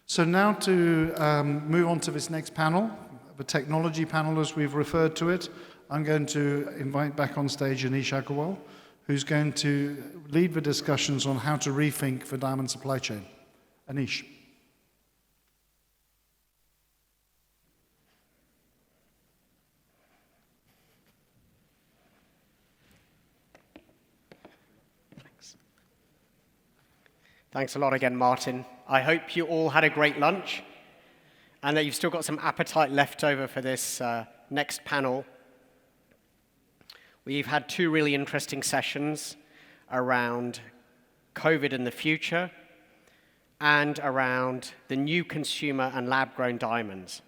So now to move on to this next panel, the technology panel as we've referred to it, I'm going to invite back on stage Anish Aggarwal, who's going to lead the discussions on how to rethink the diamond supply chain. Anish. Thanks a lot again, Martin. I hope you all had a great lunch and that you've still got some appetite left over for this next panel. We've had two really interesting sessions around COVID in the future and around the new consumer and lab-grown diamonds.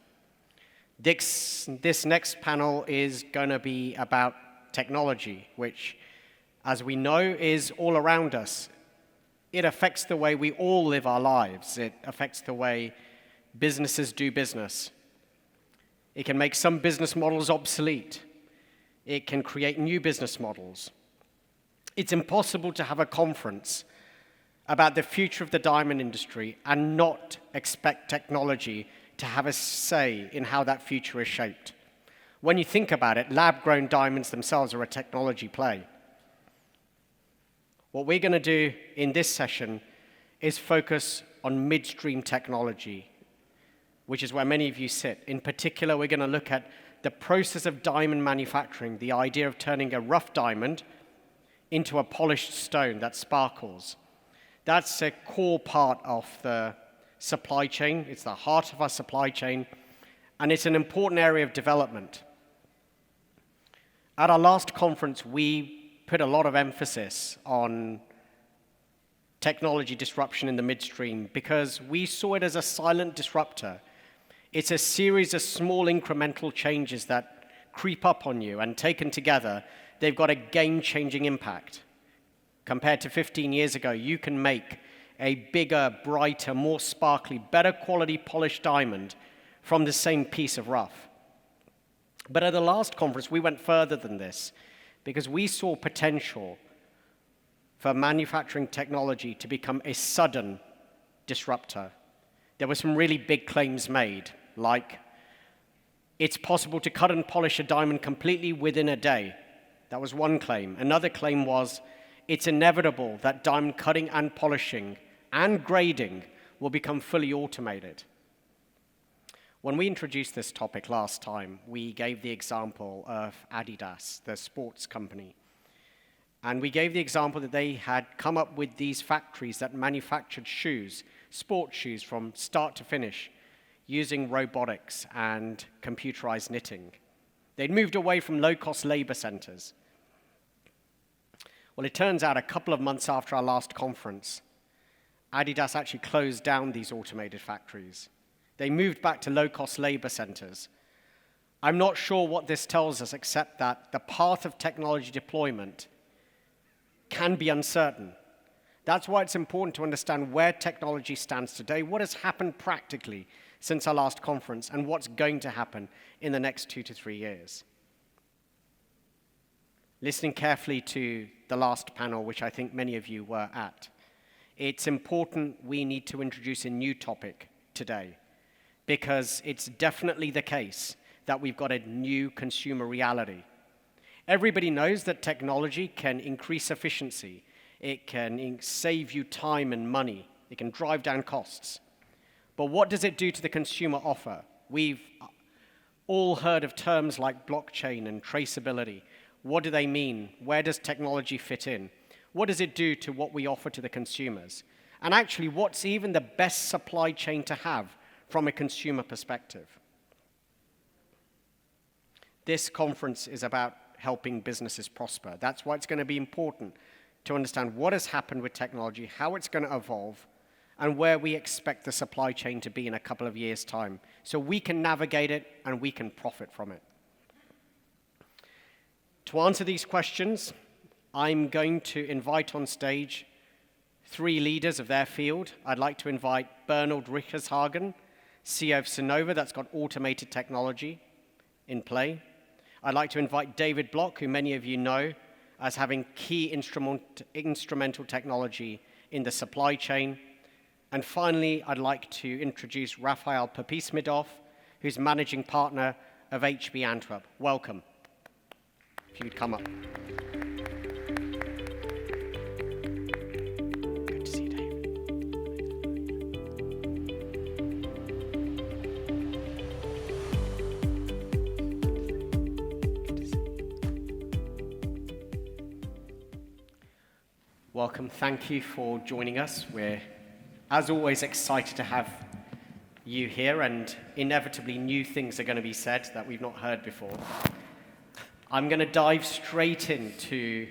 This next panel is going to be about technology, which, as we know, is all around us. It affects the way we all live our lives. It affects the way businesses do business. It can make some business models obsolete. It can create new business models. It's impossible to have a conference about the future of the diamond industry and not expect technology to have a say in how that future is shaped. When you think about it, lab-grown diamonds themselves are a technology play. What we're going to do in this session is focus on midstream technology, which is where many of you sit. In particular, we're going to look at the process of diamond manufacturing, the idea of turning a rough diamond into a polished stone that sparkles. That's a core part of the supply chain. It's the heart of our supply chain, and it's an important area of development. At our last conference, we put a lot of emphasis on technology disruption in the midstream because we saw it as a silent disruptor. It's a series of small incremental changes that creep up on you, and taken together, they've got a game-changing impact. Compared to 15 years ago, you can make a bigger, brighter, more sparkly, better quality polished diamond from the same piece of rough. But at the last conference, we went further than this, because we saw potential for manufacturing technology to become a sudden disruptor. There were some really big claims made, like it's possible to cut and polish a diamond completely within a day. That was one claim. Another claim was it's inevitable that diamond cutting and polishing and grading will become fully automated. When we introduced this topic last time, we gave the example of Adidas, the sports company. And we gave the example that they had come up with these factories that manufactured shoes, sports shoes, from start to finish, using robotics and computerized knitting. They'd moved away from low-cost labor centers. Well, it turns out a couple of months after our last conference, Adidas actually closed down these automated factories. They moved back to low-cost labor centers. I'm not sure what this tells us, except that the path of technology deployment can be uncertain. That's why it's important to understand where technology stands today, what has happened practically since our last conference, and what's going to happen in the next 2 to 3 years. Listening carefully to the last panel, which I think many of you were at, it's important we need to introduce a new topic today, because it's definitely the case that we've got a new consumer reality. Everybody knows that technology can increase efficiency. It can save you time and money. It can drive down costs. But what does it do to the consumer offer? We've all heard of terms like blockchain and traceability. What do they mean? Where does technology fit in? What does it do to what we offer to the consumers? And actually, what's even the best supply chain to have from a consumer perspective? This conference is about helping businesses prosper. That's why it's going to be important to understand what has happened with technology, how it's going to evolve, and where we expect the supply chain to be in a couple of years' time, so we can navigate it and we can profit from it. To answer these questions, I'm going to invite on stage 3 leaders of their field. I'd like to invite Bernold Richerzhagen, CEO of Sonova, that's got automated technology in play. I'd like to invite David Block, who many of you know as having key instrumental technology in the supply chain. And finally, I'd like to introduce Rafael Papismedov, who's managing partner of HB Antwerp. Welcome. If you'd come up. Good to see you, Dave. Good to see you. Welcome. Thank you for joining us. We're, as always, excited to have you here, and inevitably new things are going to be said that we've not heard before. I'm going to dive straight into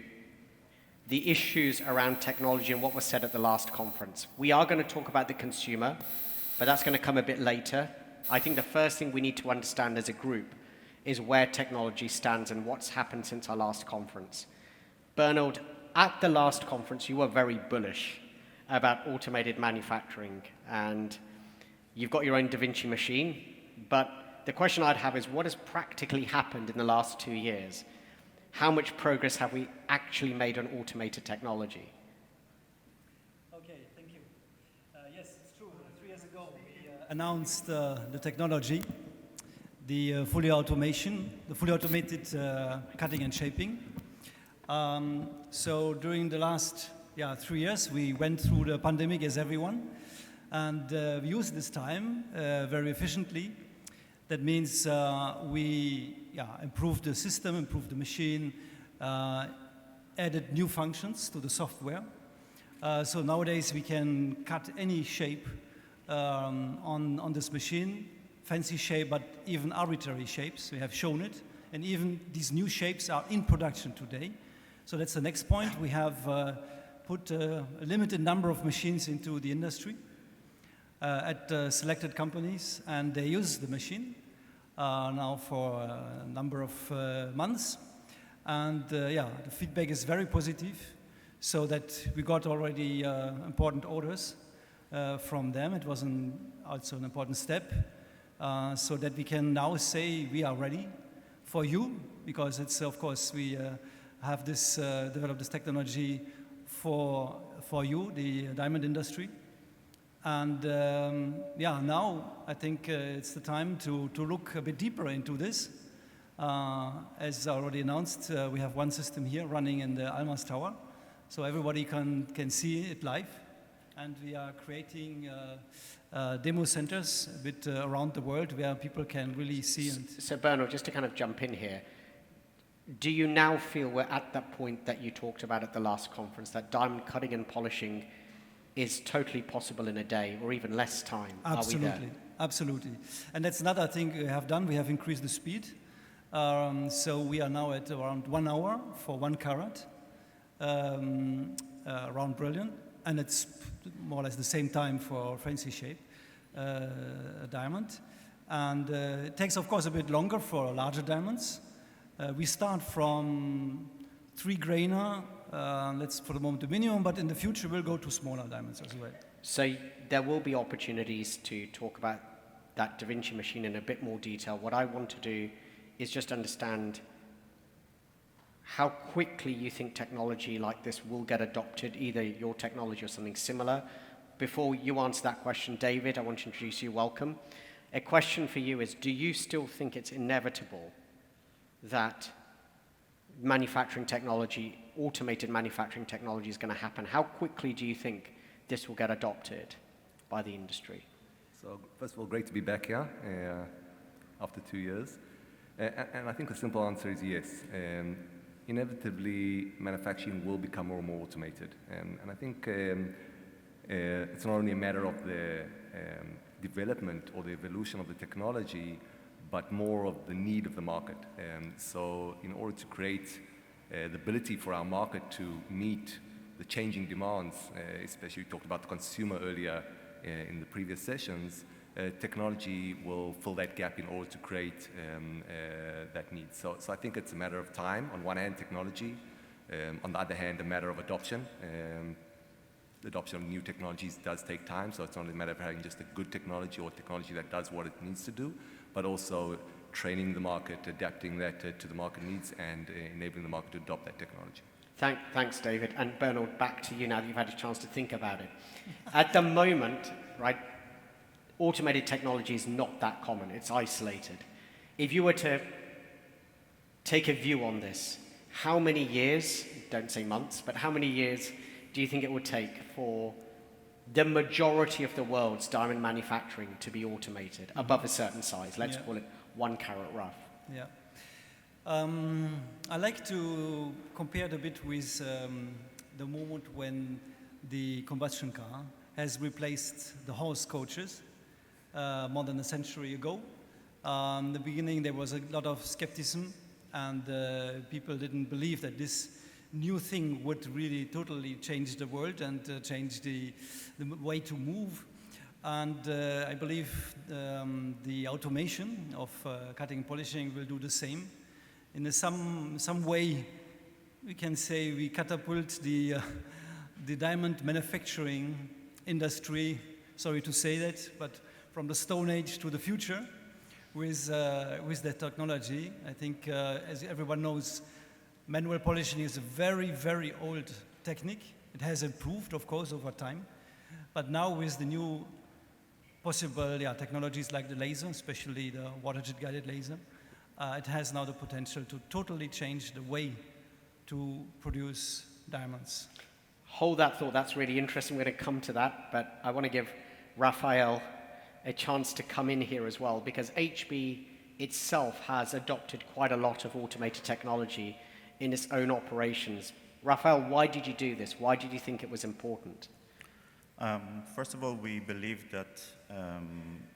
the issues around technology and what was said at the last conference. We are going to talk about the consumer, but that's going to come a bit later. I think the first thing we need to understand as a group is where technology stands and what's happened since our last conference. Bernold, at the last conference, you were very bullish about automated manufacturing, and you've got your own Da Vinci machine, but the question I'd have is what has practically happened in the last 2 years? How much progress have we actually made on automated technology? Okay, thank you. Yes, it's true. 3 years ago, we announced the technology, the fully automated cutting and shaping. So during the last 3 years, we went through the pandemic as everyone, and we used this time very efficiently. That means we improved the system, improved the machine, added new functions to the software. So nowadays we can cut any shape on this machine, fancy shape, but even arbitrary shapes. We have shown it, and even these new shapes are in production today. So that's the next point. We have put a limited number of machines into the industry at selected companies, and they use the machine now for a number of months. And the feedback is very positive, so that we got already important orders from them. It was also an important step, so that we can now say we are ready for you, because it's, of course, we have this developed this technology for you, the diamond industry. And now I think it's the time to look a bit deeper into this. As already announced, we have one system here running in the Almas Tower, so everybody can see it live. And we are creating demo centers a bit around the world where people can really see. So Bernold, just to kind of jump in here, do you now feel we're at that point that you talked about at the last conference, that diamond cutting and polishing is totally possible in a day or even less time? Absolutely, are we there? Absolutely. And that's another thing we have done. We have increased the speed. So we are now at around 1 hour for 1 carat, round brilliant. And it's more or less the same time for fancy shape diamond. And it takes, of course, a bit longer for larger diamonds. We start from 3-grainer, that's for the moment the minimum, but in the future we'll go to smaller diamonds as well. So there will be opportunities to talk about that Da Vinci machine in a bit more detail. What I want to do is just understand how quickly you think technology like this will get adopted, either your technology or something similar. Before you answer that question, David, I want to introduce you. Welcome. A question for you is, do you still think it's inevitable that manufacturing technology, automated manufacturing technology is going to happen? How quickly do you think this will get adopted by the industry? So first of all, great to be back here after 2 years. And I think the simple answer is yes. Inevitably, manufacturing will become more and more automated. And I think it's not only a matter of the development or the evolution of the technology, but more of the need of the market. So in order to create the ability for our market to meet the changing demands, especially we talked about the consumer earlier in the previous sessions, technology will fill that gap in order to create that need. So I think it's a matter of time. On one hand, technology. On the other hand, a matter of adoption. The adoption of new technologies does take time, so it's not a matter of having just a good technology or technology that does what it needs to do, but also training the market, adapting that to the market needs, and enabling the market to adopt that technology. Thanks, David. And Bernold, back to you now that you've had a chance to think about it. At the moment, right, automated technology is not that common. It's isolated. If you were to take a view on this, how many years, don't say months, but how many years do you think it would take for the majority of the world's diamond manufacturing to be automated above a certain size? Let's call it 1 carat rough. Yeah. I like to compare it a bit with the moment when the combustion car has replaced the horse coaches more than a century ago. In the beginning, there was a lot of skepticism, and people didn't believe that this new thing would really totally change the world and change the way to move. And I believe the automation of cutting and polishing will do the same. In some way, we can say we catapult the diamond manufacturing industry, sorry to say that, but from the Stone Age to the future with that technology. I think, as everyone knows, manual polishing is a very, very old technique. It has improved, of course, over time. But now with the new possible technologies like the laser, especially the water jet guided laser, it has now the potential to totally change the way to produce diamonds. Hold that thought. That's really interesting. We're going to come to that. But I want to give Rafael a chance to come in here as well, because HB itself has adopted quite a lot of automated technology in its own operations. Rafael, why did you do this? Why did you think it was important? First of all, we believe that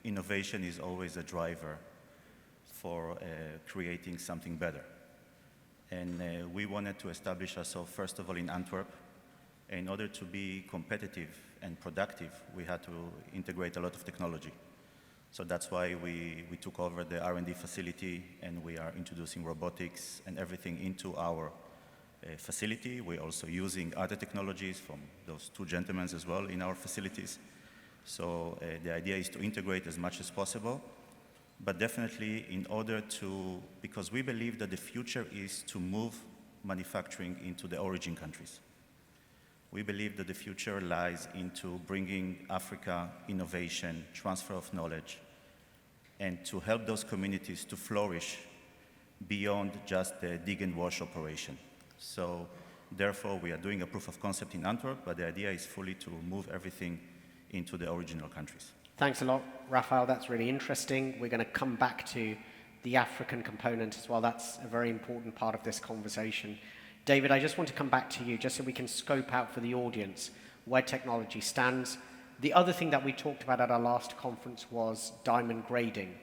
innovation is always a driver for creating something better. And we wanted to establish ourselves, first of all, in Antwerp. In order to be competitive and productive, we had to integrate a lot of technology. So that's why we took over the R&D facility, and we are introducing robotics and everything into our facility. We're also using other technologies from those two gentlemen as well in our facilities. So the idea is to integrate as much as possible, but definitely in order to, because we believe that the future is to move manufacturing into the origin countries. We believe that the future lies into bringing Africa innovation, transfer of knowledge, and to help those communities to flourish beyond just the dig and wash operation. So therefore, we are doing a proof of concept in Antwerp, but the idea is fully to move everything into the original countries. Thanks a lot, Rafael. That's really interesting. We're going to come back to the African component as well. That's a very important part of this conversation. David, I just want to come back to you just so we can scope out for the audience where technology stands. The other thing that we talked about at our last conference was diamond grading,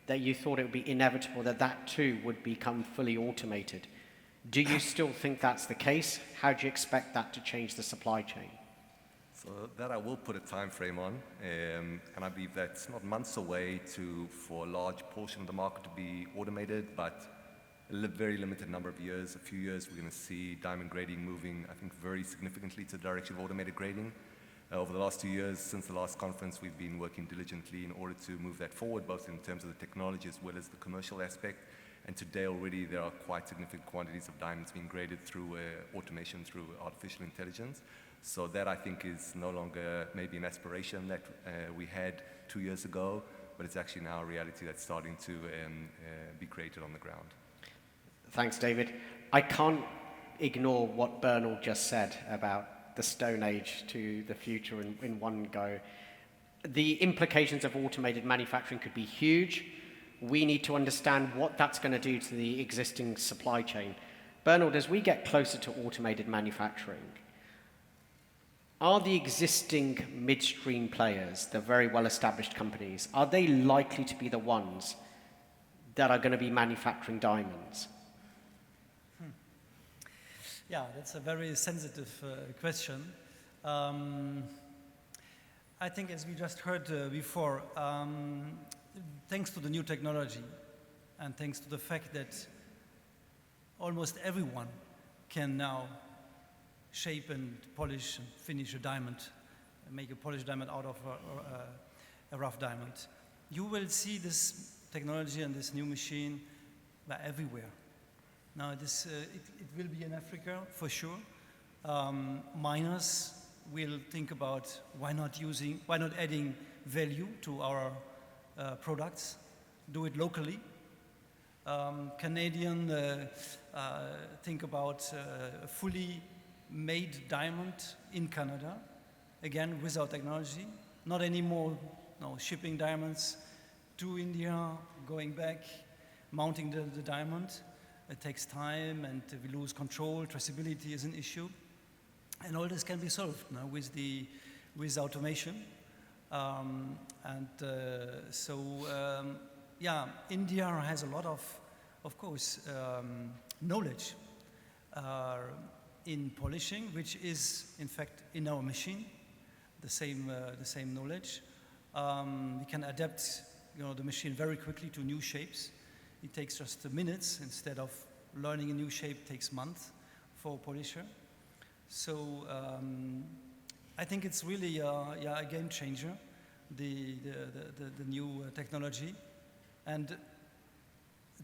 that you thought it would be inevitable that that too would become fully automated. Do you still think that's the case? How do you expect that to change the supply chain? So that I will put a time frame on, and I believe that's not months away for a large portion of the market to be automated, but a very limited number of years, a few years, we're going to see diamond grading moving, I think, very significantly to the direction of automated grading. Over the last 2 years, since the last conference, we've been working diligently in order to move that forward, both in terms of the technology as well as the commercial aspect. And today already there are quite significant quantities of diamonds being graded through automation, through artificial intelligence. So that, I think, is no longer maybe an aspiration that we had 2 years ago, but it's actually now a reality that's starting to be created on the ground. Thanks, David. I can't ignore what Bernold just said about the Stone Age to the future in one go. The implications of automated manufacturing could be huge. We need to understand what that's going to do to the existing supply chain. Bernold, as we get closer to automated manufacturing, are the existing midstream players, the very well-established companies, are they likely to be the ones that are going to be manufacturing diamonds? Yeah, that's a very sensitive question. I think, as we just heard before, thanks to the new technology and thanks to the fact that almost everyone can now shape and polish and finish a diamond, and make a polished diamond out of a rough diamond, you will see this technology and this new machine everywhere. Now, it will be in Africa for sure. Miners will think about why not adding value to our products, do it locally. Canadian think about a fully made diamond in Canada, again without technology, not anymore shipping diamonds to India, going back, mounting the diamond. It takes time and we lose control, traceability is an issue. And all this can be solved now with automation. India has a lot of course, knowledge in polishing, which is in fact in our machine, the same knowledge. We can adapt, the machine very quickly to new shapes. It takes just minutes instead of learning a new shape takes months for a polisher. So I think it's really a game changer, the new technology. And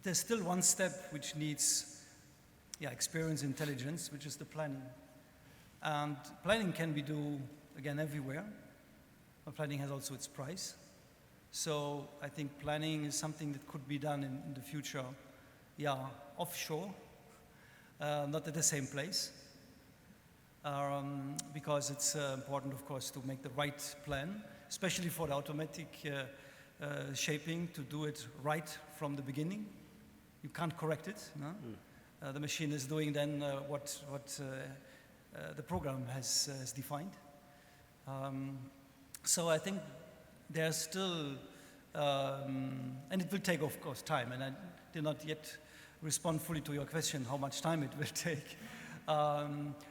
there's still one step which needs experience, intelligence, which is the planning. And planning can be done, again, everywhere. But planning has also its price. So I think planning is something that could be done in the future, offshore, not at the same place. Because it's important, of course, to make the right plan, especially for the automatic shaping, to do it right from the beginning. You can't correct it. No? The machine is doing then what the program has defined. So I think there's still, and it will take, of course, time. And I did not yet respond fully to your question, how much time it will take. I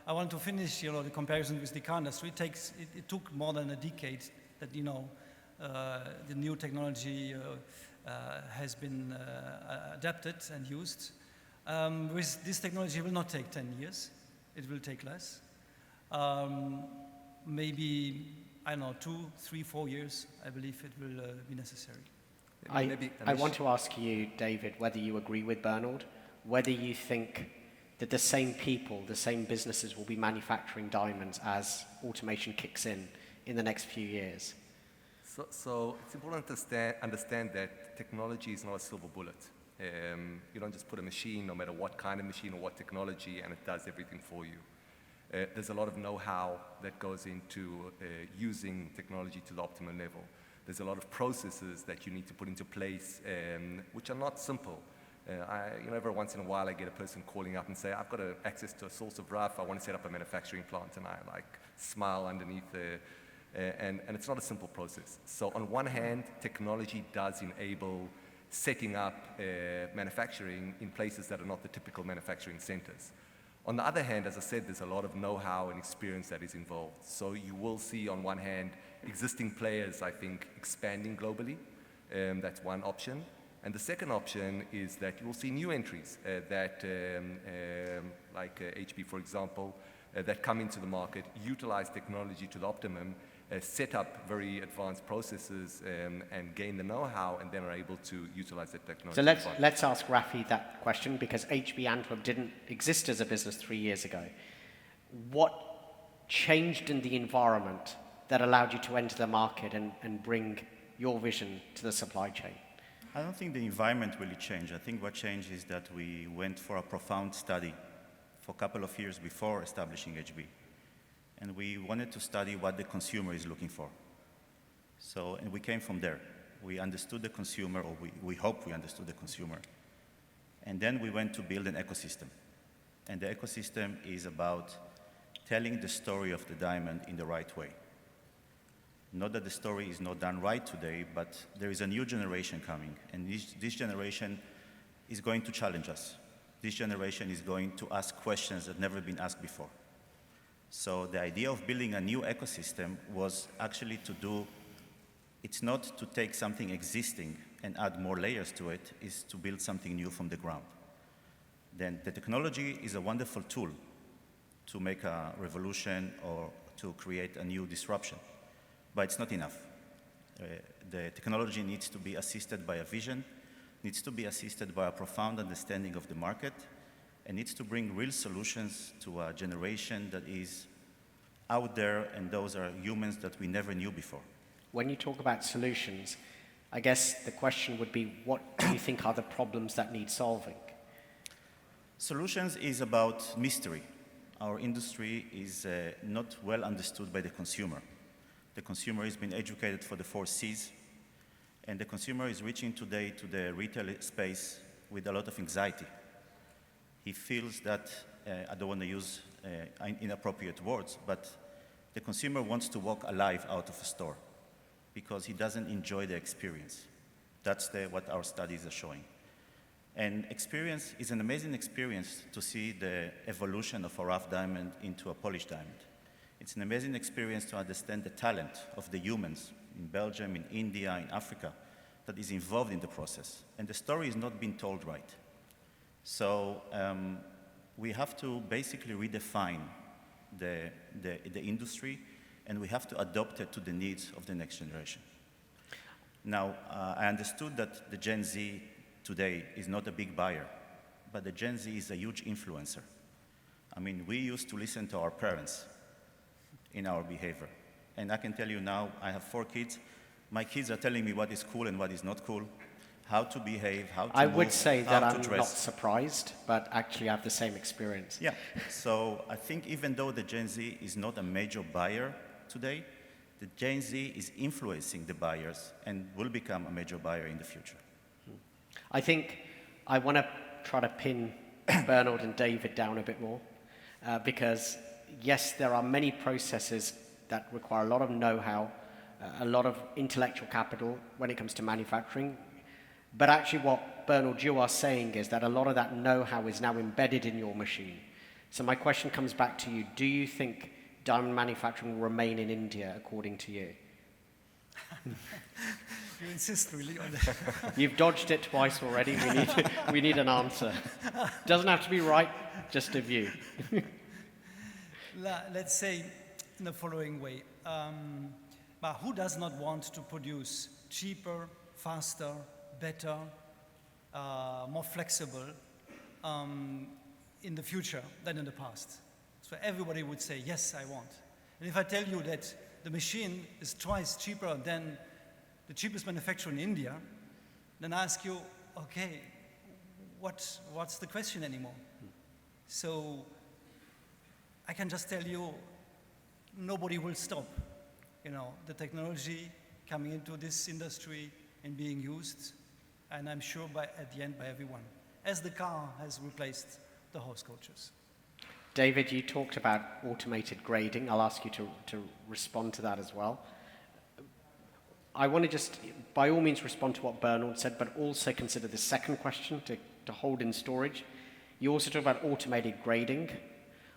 want to finish, the comparison with the car industry. It took more than a decade that, the new technology has been adapted and used. With this technology, it will not take 10 years. It will take less. Maybe, 2, 3, 4 years, I believe it will be necessary. I want to ask you, David, whether you agree with Bernold, whether you think that the same people, the same businesses will be manufacturing diamonds as automation kicks in the next few years. So it's important to understand that technology is not a silver bullet. You don't just put a machine, no matter what kind of machine or what technology, and it does everything for you. There's a lot of know-how that goes into using technology to the optimum level. There's a lot of processes that you need to put into place, which are not simple. Every once in a while I get a person calling up and say, I've got access to a source of rough, I want to set up a manufacturing plant, and I smile underneath and it's not a simple process. So on one hand, technology does enable setting up manufacturing in places that are not the typical manufacturing centers. On the other hand, as I said, there's a lot of know-how and experience that is involved. So you will see, on one hand, existing players, I think, expanding globally. That's one option. And the second option is that you will see new entries like HP, for example, that come into the market, utilize technology to the optimum, set up very advanced processes and gain the know-how, and then are able to utilize that technology. So let's ask Rafi that question, because HB Antwerp didn't exist as a business 3 years ago. What changed in the environment that allowed you to enter the market and bring your vision to the supply chain? I don't think the environment really changed. I think what changed is that we went for a profound study for a couple of years before establishing HB. And we wanted to study what the consumer is looking for. And we came from there. We understood the consumer, or we hope we understood the consumer. And then we went to build an ecosystem. And the ecosystem is about telling the story of the diamond in the right way. Not that the story is not done right today, but there is a new generation coming, and this generation is going to challenge us. This generation is going to ask questions that never been asked before. So the idea of building a new ecosystem was actually it's not to take something existing and add more layers to it, it's to build something new from the ground. Then the technology is a wonderful tool to make a revolution or to create a new disruption. But it's not enough. The technology needs to be assisted by a vision needs to be assisted by a profound understanding of the market, and needs to bring real solutions to a generation that is out there, and those are humans that we never knew before. When you talk about solutions, I guess the question would be, what do you think are the problems that need solving? Solutions is about mystery. Our industry is not well understood by the consumer. The consumer has been educated for the 4 C's, and the consumer is reaching today to the retail space with a lot of anxiety. He feels that, I don't want to use inappropriate words, but the consumer wants to walk alive out of a store because he doesn't enjoy the experience. That's what our studies are showing. And experience is an amazing experience to see the evolution of a rough diamond into a polished diamond. It's an amazing experience to understand the talent of the humans in Belgium, in India, in Africa, that is involved in the process. And the story is not being told right. So we have to basically redefine the industry, and we have to adapt it to the needs of the next generation. Now, I understood that the Gen Z today is not a big buyer, but the Gen Z is a huge influencer. I mean, we used to listen to our parents in our behavior. And I can tell you now, I have 4 kids. My kids are telling me what is cool and what is not cool, how to behave, how to I move, would say that how to I'm dress. not surprised, but actually I have the same experience. Yeah, so I think even though the Gen Z is not a major buyer today, the Gen Z is influencing the buyers and will become a major buyer in the future. I think I want to try to pin Bernold and David down a bit more, because yes, there are many processes that require a lot of know-how, a lot of intellectual capital when it comes to manufacturing. But actually what, Bernold, you are saying is that a lot of that know-how is now embedded in your machine. So my question comes back to you. Do you think diamond manufacturing will remain in India, according to you? You insist really on that. You've dodged it twice already. We need an answer. Doesn't have to be right, just a view. Let's say in the following way. But who does not want to produce cheaper, faster, better, more flexible in the future than in the past? So everybody would say, yes, I want. And if I tell you that the machine is twice cheaper than the cheapest manufacturer in India, then I ask you, okay, what's the question anymore? So I can just tell you, nobody will stop. You know, the technology coming into this industry and being used, and I'm sure at the end by everyone, as the car has replaced the horse coaches. David, you talked about automated grading. I'll ask you to respond to that as well. I want to just, by all means, respond to what Bernold said, but also consider the second question to hold in storage. You also talk about automated grading.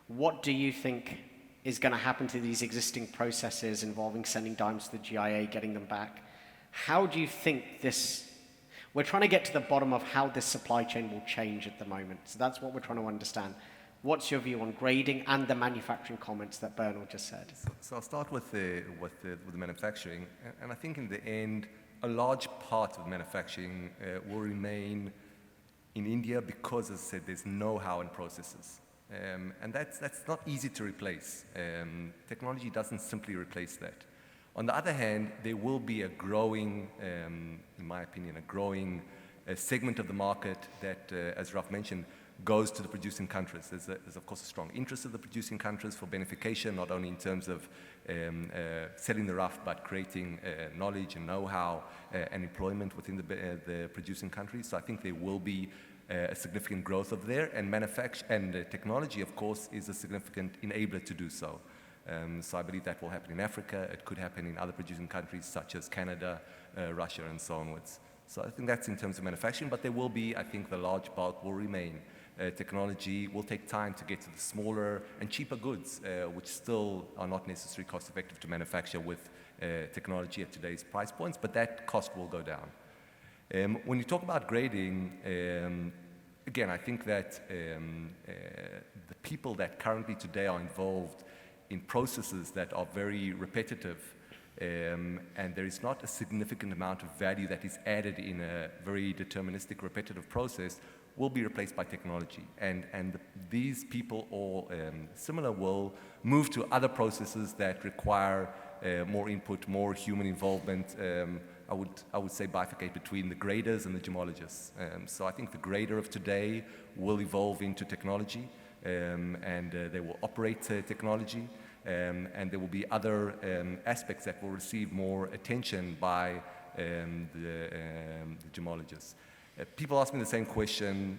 What do you think is going to happen to these existing processes involving sending diamonds to the GIA, getting them back? How do you think this... We're trying to get to the bottom of how this supply chain will change at the moment. So that's what we're trying to understand. What's your view on grading and the manufacturing comments that Bernold just said? So I'll start with the manufacturing. And I think in the end, a large part of manufacturing will remain in India because, as I said, there's know-how and processes. And that's not easy to replace. Technology doesn't simply replace that. On the other hand, there will be a growing, in my opinion, a growing segment of the market that, as Raf mentioned, goes to the producing countries. There's of course a strong interest of the producing countries for benefication, not only in terms of selling the rough, but creating knowledge and know-how and employment within the producing countries. So I think there will be a significant growth of there, and technology, of course, is a significant enabler to do so. So I believe that will happen in Africa. It could happen in other producing countries such as Canada, Russia, and so onwards. So I think that's in terms of manufacturing, but there will be, I think the large bulk will remain. Technology will take time to get to the smaller and cheaper goods, which still are not necessarily cost effective to manufacture with technology at today's price points, but that cost will go down. When you talk about grading, again, I think that the people that currently today are involved in processes that are very repetitive and there is not a significant amount of value that is added in a very deterministic, repetitive process, will be replaced by technology. And these people, or similar, will move to other processes that require more input, more human involvement. I would say bifurcate between the graders and the gemologists. So I think the grader of today will evolve into technology, and they will operate technology, and there will be other aspects that will receive more attention by the gemologists. People asked me the same question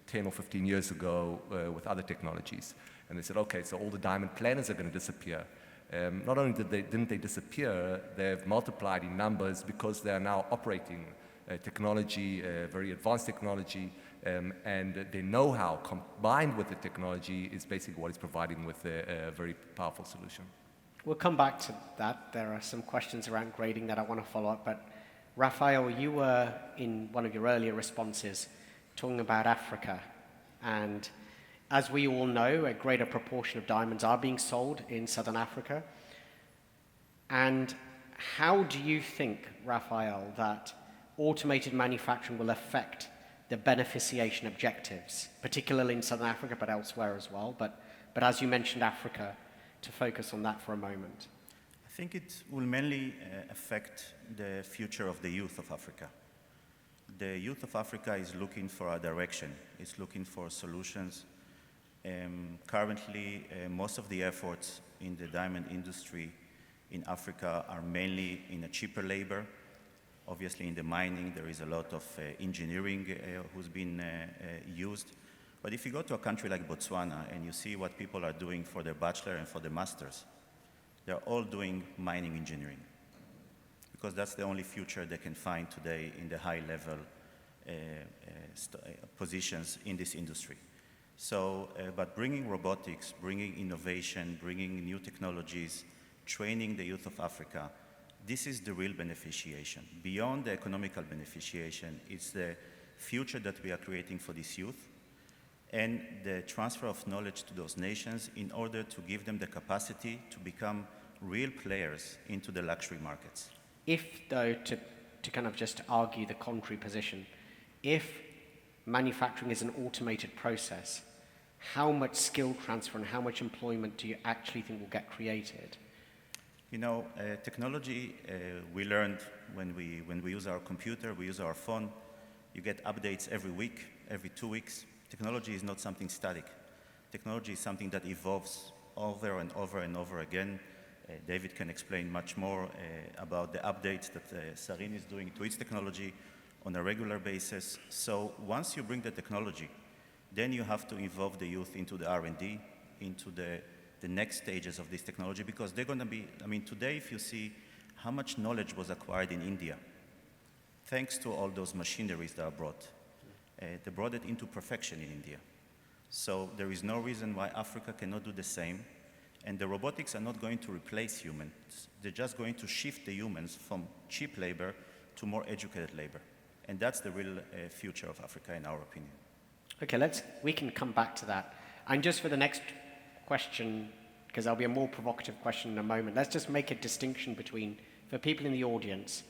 10 or 15 years ago with other technologies, and they said, okay, so all the diamond planners are going to disappear. Not only didn't they disappear, they've multiplied in numbers because they are now operating technology, very advanced technology, and their know-how combined with the technology is basically what is providing with a very powerful solution. We'll come back to that. There are some questions around grading that I want to follow up, but Rafael, you were in one of your earlier responses talking about Africa, and as we all know, a greater proportion of diamonds are being sold in Southern Africa. And how do you think, Rafael, that automated manufacturing will affect the beneficiation objectives, particularly in Southern Africa, but elsewhere as well? But as you mentioned Africa, to focus on that for a moment. I think it will mainly affect the future of the youth of Africa. The youth of Africa is looking for a direction. It's looking for solutions. Currently, most of the efforts in the diamond industry in Africa are mainly in a cheaper labor. Obviously, in the mining, there is a lot of engineering who's been used. But if you go to a country like Botswana and you see what people are doing for their bachelor and for their masters, they're all doing mining engineering, because that's the only future they can find today in the high-level positions in this industry. So, but bringing robotics, bringing innovation, bringing new technologies, training the youth of Africa, this is the real beneficiation. Beyond the economical beneficiation, it's the future that we are creating for this youth and the transfer of knowledge to those nations in order to give them the capacity to become real players into the luxury markets. If, though, to kind of just argue the contrary position, if manufacturing is an automated process, how much skill transfer and how much employment do you actually think will get created? You know, technology, we learned when we use our computer, we use our phone, you get updates every week, every 2 weeks. Technology is not something static. Technology is something that evolves over and over and over again. David can explain much more about the updates that Sarine is doing to its technology on a regular basis. So once you bring the technology, then you have to involve the youth into the R&D, into the next stages of this technology, because they're going to be, I mean, today if you see how much knowledge was acquired in India, thanks to all those machineries that are brought, they brought it into perfection in India. So there is no reason why Africa cannot do the same, and the robotics are not going to replace humans. They're just going to shift the humans from cheap labor to more educated labor. And that's the real future of Africa, in our opinion. Okay, we can come back to that. And just for the next question, because there'll be a more provocative question in a moment, let's just make a distinction between, for people in the audience,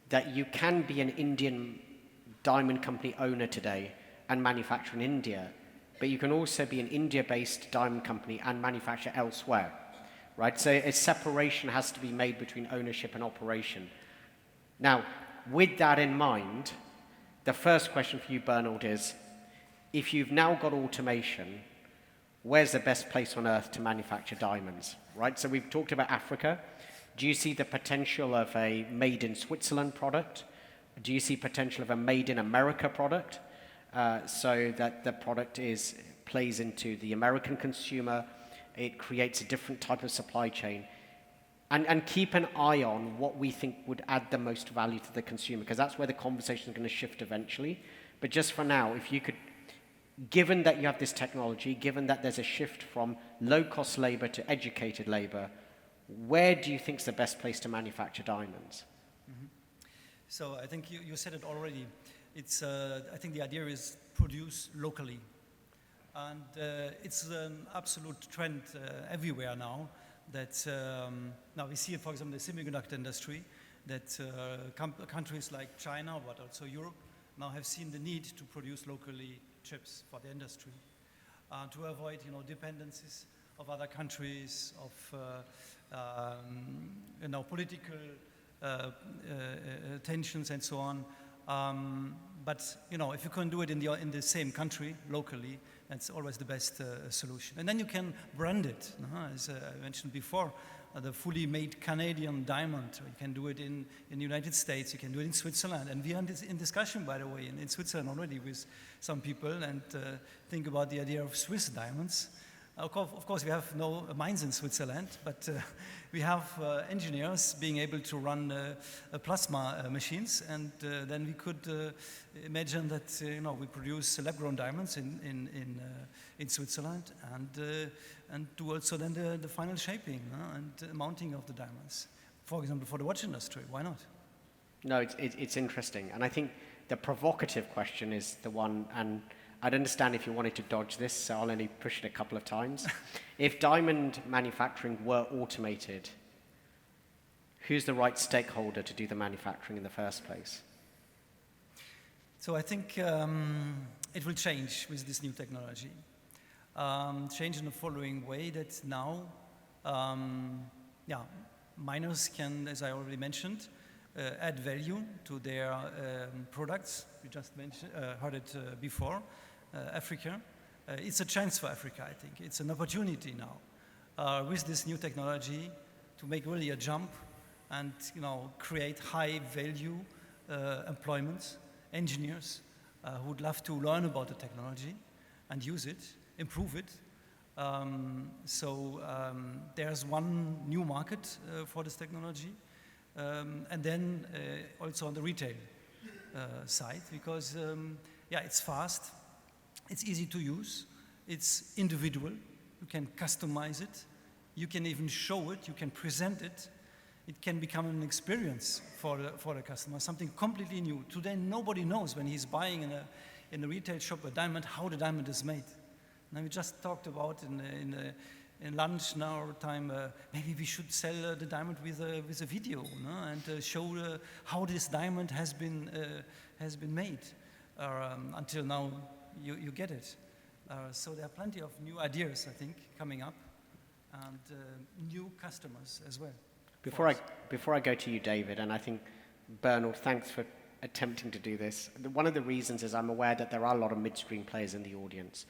that you can be an Indian diamond company owner today and manufacture in India, but you can also be an India-based diamond company and manufacture elsewhere, right? So a separation has to be made between ownership and operation. Now, with that in mind, the first question for you, Bernold, is, if you've now got automation, where's the best place on earth to manufacture diamonds, right? So we've talked about Africa. Do you see the potential of a made in Switzerland product? Do you see potential of a made in America product, so that the product plays into the American consumer, it creates a different type of supply chain? And keep an eye on what we think would add the most value to the consumer, because that's where the conversation is going to shift eventually. But just for now, if you could, given that you have this technology, given that there's a shift from low-cost labor to educated labor, where do you think is the best place to manufacture diamonds? Mm-hmm. So I think you said it already. It's I think the idea is produce locally, and it's an absolute trend everywhere now that now we see, for example, the semiconductor industry, that countries like China, but also Europe, now have seen the need to produce locally chips for the industry to avoid, dependencies of other countries, of political tensions and so on. But if you can do it in the same country locally, that's always the best solution. And then you can brand it, as I mentioned before. The fully made Canadian diamond. You can do it in the United States, you can do it in Switzerland. And we are in discussion, by the way, in Switzerland already with some people, and think about the idea of Swiss diamonds. Of course, we have no mines in Switzerland, but we have engineers being able to run plasma machines, and then we could imagine that we produce lab-grown diamonds in Switzerland, and do also then the final shaping and mounting of the diamonds. For example, for the watch industry, why not? No, it's interesting, and I think the provocative question is the one, and I'd understand if you wanted to dodge this, so I'll only push it a couple of times. If diamond manufacturing were automated, who's the right stakeholder to do the manufacturing in the first place? So I think it will change with this new technology. Change in the following way, that now, miners can, as I already mentioned, add value to their products. We just heard it before. Africa. It's a chance for Africa, I think. It's an opportunity now with this new technology to make really a jump and create high value employment, engineers who would love to learn about the technology and use it, improve it. There's one new market for this technology. And then also on the retail side, because it's fast, it's easy to use, it's individual, you can customize it, you can even show it, you can present it, it can become an experience for the customer, something completely new. Today nobody knows when he's buying in a retail shop a diamond how the diamond is made. Now we just talked about in lunch now time, maybe we should sell the diamond with a video, and show how this diamond has been made. Until now, you get it. So there are plenty of new ideas, I think, coming up, and new customers as well. Before I go to you, David, and I think Bernold, thanks for attempting to do this. One of the reasons is I'm aware that there are a lot of midstream players in the audience.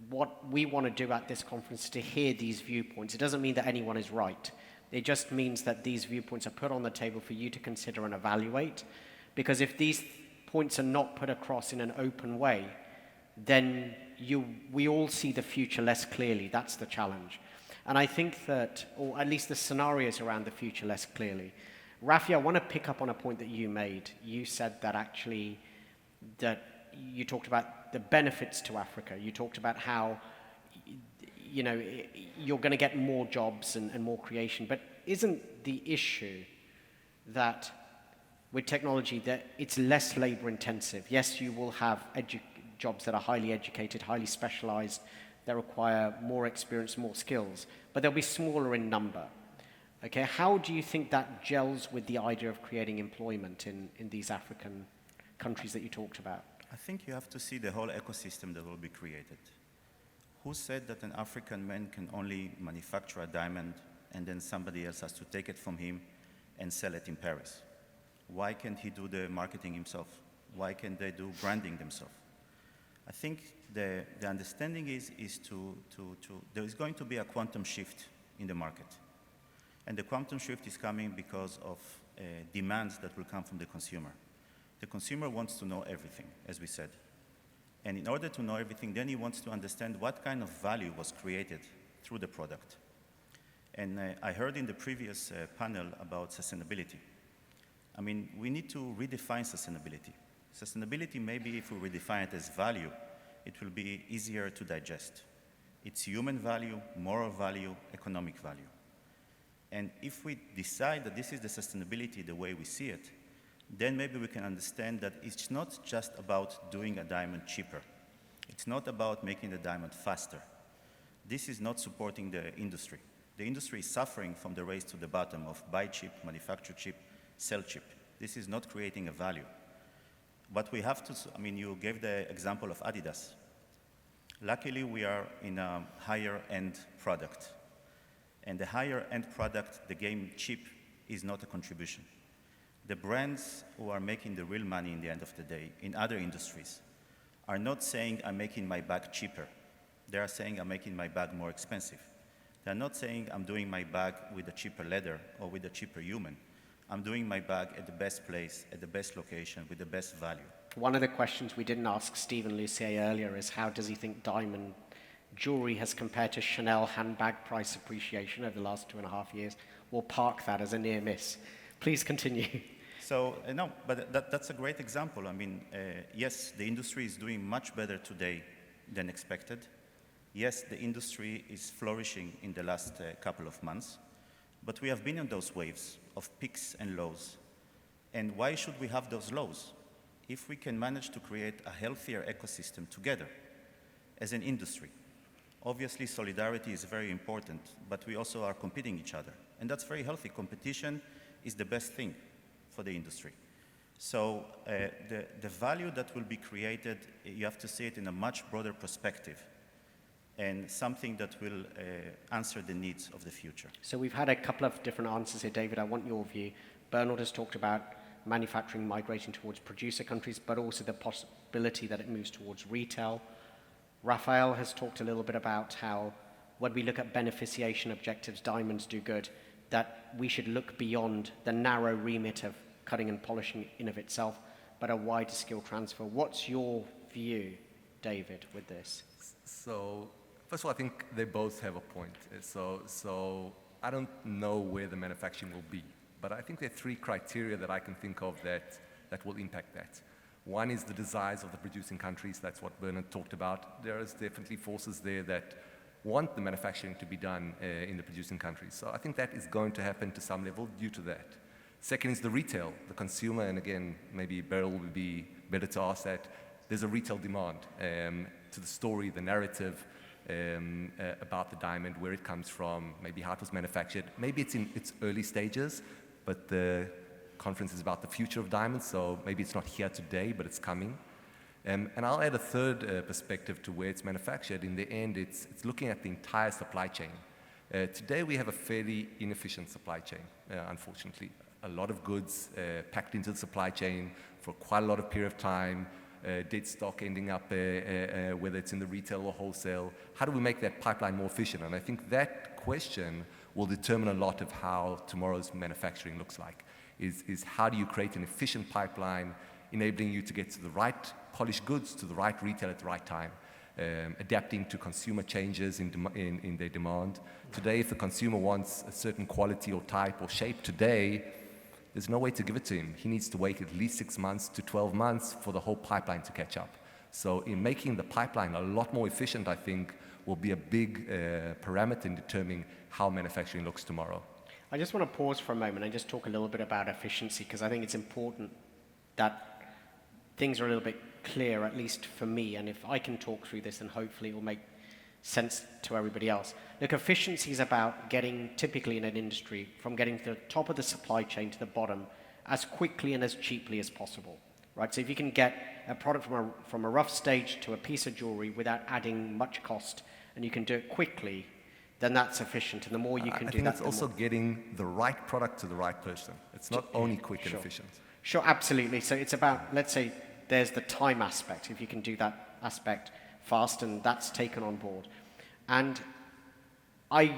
What we want to do at this conference is to hear these viewpoints. It doesn't mean that anyone is right. It just means that these viewpoints are put on the table for you to consider and evaluate. Because if these points are not put across in an open way, then we all see the future less clearly. That's the challenge. And I think that, or at least the scenarios around the future less clearly. Rafael, I want to pick up on a point that you made. You said that actually, that you talked about the benefits to Africa. You talked about how, you're going to get more jobs and more creation. But isn't the issue that with technology that it's less labor intensive? Yes, you will have jobs that are highly educated, highly specialized, that require more experience, more skills, but they'll be smaller in number. Okay, how do you think that gels with the idea of creating employment in these African countries that you talked about? I think you have to see the whole ecosystem that will be created. Who said that an African man can only manufacture a diamond and then somebody else has to take it from him and sell it in Paris? Why can't he do the marketing himself? Why can't they do branding themselves? I think the understanding is there is going to be a quantum shift in the market. And the quantum shift is coming because of demands that will come from the consumer. The consumer wants to know everything, as we said. And in order to know everything, then he wants to understand what kind of value was created through the product. And I heard in the previous panel about sustainability. I mean, we need to redefine sustainability. Sustainability, maybe if we redefine it as value, it will be easier to digest. It's human value, moral value, economic value. And if we decide that this is the sustainability the way we see it, then maybe we can understand that it's not just about doing a diamond cheaper. It's not about making the diamond faster. This is not supporting the industry. The industry is suffering from the race to the bottom of buy cheap, manufacture cheap, sell cheap. This is not creating a value. But we have to, I mean, you gave the example of Adidas. Luckily, we are in a higher end product. And the higher end product, the game cheap, is not a contribution. The brands who are making the real money in the end of the day in other industries are not saying I'm making my bag cheaper. They are saying I'm making my bag more expensive. They're not saying I'm doing my bag with a cheaper leather or with a cheaper human. I'm doing my bag at the best place, at the best location, with the best value. One of the questions we didn't ask Stephen Lussier earlier is how does he think diamond jewelry has compared to Chanel handbag price appreciation over the last 2.5 years? We'll park that as a near miss. Please continue. So, no, but that's a great example. I mean, yes, the industry is doing much better today than expected. Yes, the industry is flourishing in the last couple of months, but we have been on those waves of peaks and lows. And why should we have those lows? If we can manage to create a healthier ecosystem together as an industry. Obviously, solidarity is very important, but we also are competing each other. And that's very healthy. Competition is the best thing for the industry. So the value that will be created, you have to see it in a much broader perspective and something that will answer the needs of the future. So we've had a couple of different answers here, David. I want your view. Bernold has talked about manufacturing migrating towards producer countries, but also the possibility that it moves towards retail. Rafael has talked a little bit about how when we look at beneficiation objectives, diamonds do good, that we should look beyond the narrow remit of cutting and polishing in of itself, but a wider skill transfer. What's your view, David, with this? So, first of all, I think they both have a point. So I don't know where the manufacturing will be, but I think there are 3 criteria that I can think of that will impact that. One is the desires of the producing countries. That's what Bernold talked about. There is definitely forces there that want the manufacturing to be done in the producing countries. So I think that is going to happen to some level due to that. Second is the retail, the consumer, and again, maybe Beryl would be better to ask that. There's a retail demand to the story, the narrative about the diamond, where it comes from, maybe how it was manufactured. Maybe it's in its early stages, but the conference is about the future of diamonds, so maybe it's not here today, but it's coming. And I'll add a third perspective to where it's manufactured. In the end, it's looking at the entire supply chain. Today, we have a fairly inefficient supply chain, unfortunately. A lot of goods packed into the supply chain for quite a lot of period of time, dead stock ending up, whether it's in the retail or wholesale. How do we make that pipeline more efficient? And I think that question will determine a lot of how tomorrow's manufacturing looks like, is how do you create an efficient pipeline enabling you to get to the right polished goods to the right retail at the right time, adapting to consumer changes in their demand. Today, if the consumer wants a certain quality or type or shape today, there's no way to give it to him. He needs to wait at least 6 months to 12 months for the whole pipeline to catch up. So in making the pipeline a lot more efficient, I think, will be a big parameter in determining how manufacturing looks tomorrow. I just want to pause for a moment and just talk a little bit about efficiency, because I think it's important that things are a little bit clear, at least for me, and if I can talk through this, then hopefully it will make sense to everybody else. Look, efficiency is about getting, typically in an industry, from getting to the top of the supply chain to the bottom as quickly and as cheaply as possible, right? So if you can get a product from a rough stage to a piece of jewelry without adding much cost, and you can do it quickly, then that's efficient, and the more you can do that, it's also getting the right product to the right person. It's not only quick and efficient. Sure, absolutely. So it's about, let's say, there's the time aspect, if you can do that aspect fast, and that's taken on board. And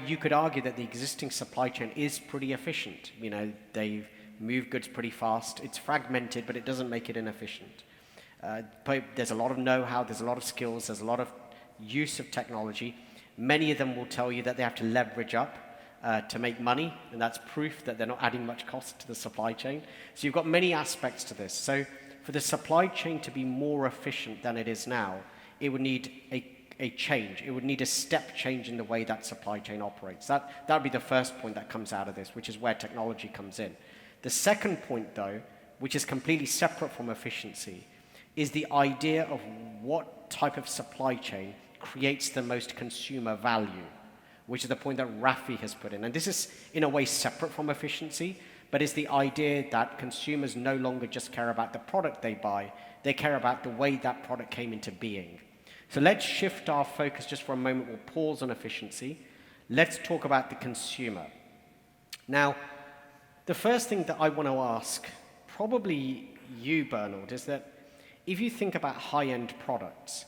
you could argue that the existing supply chain is pretty efficient. You know, they move goods pretty fast. It's fragmented, but it doesn't make it inefficient. But there's a lot of know-how, there's a lot of skills, there's a lot of use of technology. Many of them will tell you that they have to leverage up to make money, and that's proof that they're not adding much cost to the supply chain. So you've got many aspects to this. So for the supply chain to be more efficient than it is now, it would need a change. It would need a step change in the way that supply chain operates. That would be the first point that comes out of this, which is where technology comes in. The second point, though, which is completely separate from efficiency, is the idea of what type of supply chain creates the most consumer value. which is the point that Rafi has put in. And this is, in a way, separate from efficiency, but it's the idea that consumers no longer just care about the product they buy, they care about the way that product came into being. So let's shift our focus just for a moment. We'll pause on efficiency. Let's talk about the consumer. Now, the first thing that I want to ask, probably you, Bernold, is that if you think about high-end products,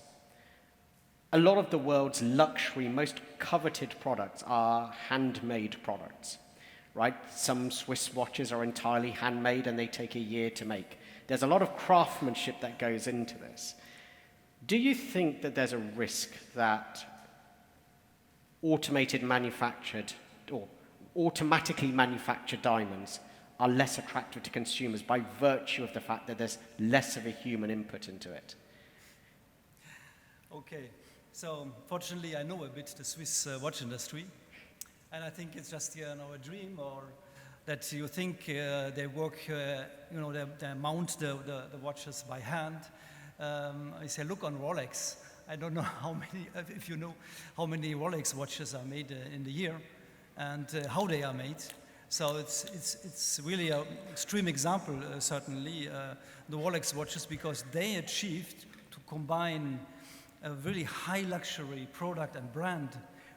a lot of the world's luxury, most coveted products are handmade products, right? Some Swiss watches are entirely handmade and they take a year to make. There's a lot of craftsmanship that goes into this. Do you think that there's a risk that automatically manufactured diamonds are less attractive to consumers by virtue of the fact that there's less of a human input into it? Okay, so fortunately I know a bit the Swiss watch industry, and I think it's just a dream, or that you think they work, they mount the watches by hand. I say, look on Rolex. I don't know how many, if you know how many Rolex watches are made in the year, and how they are made. So it's really an extreme example, certainly, the Rolex watches, because they achieved to combine a really high luxury product and brand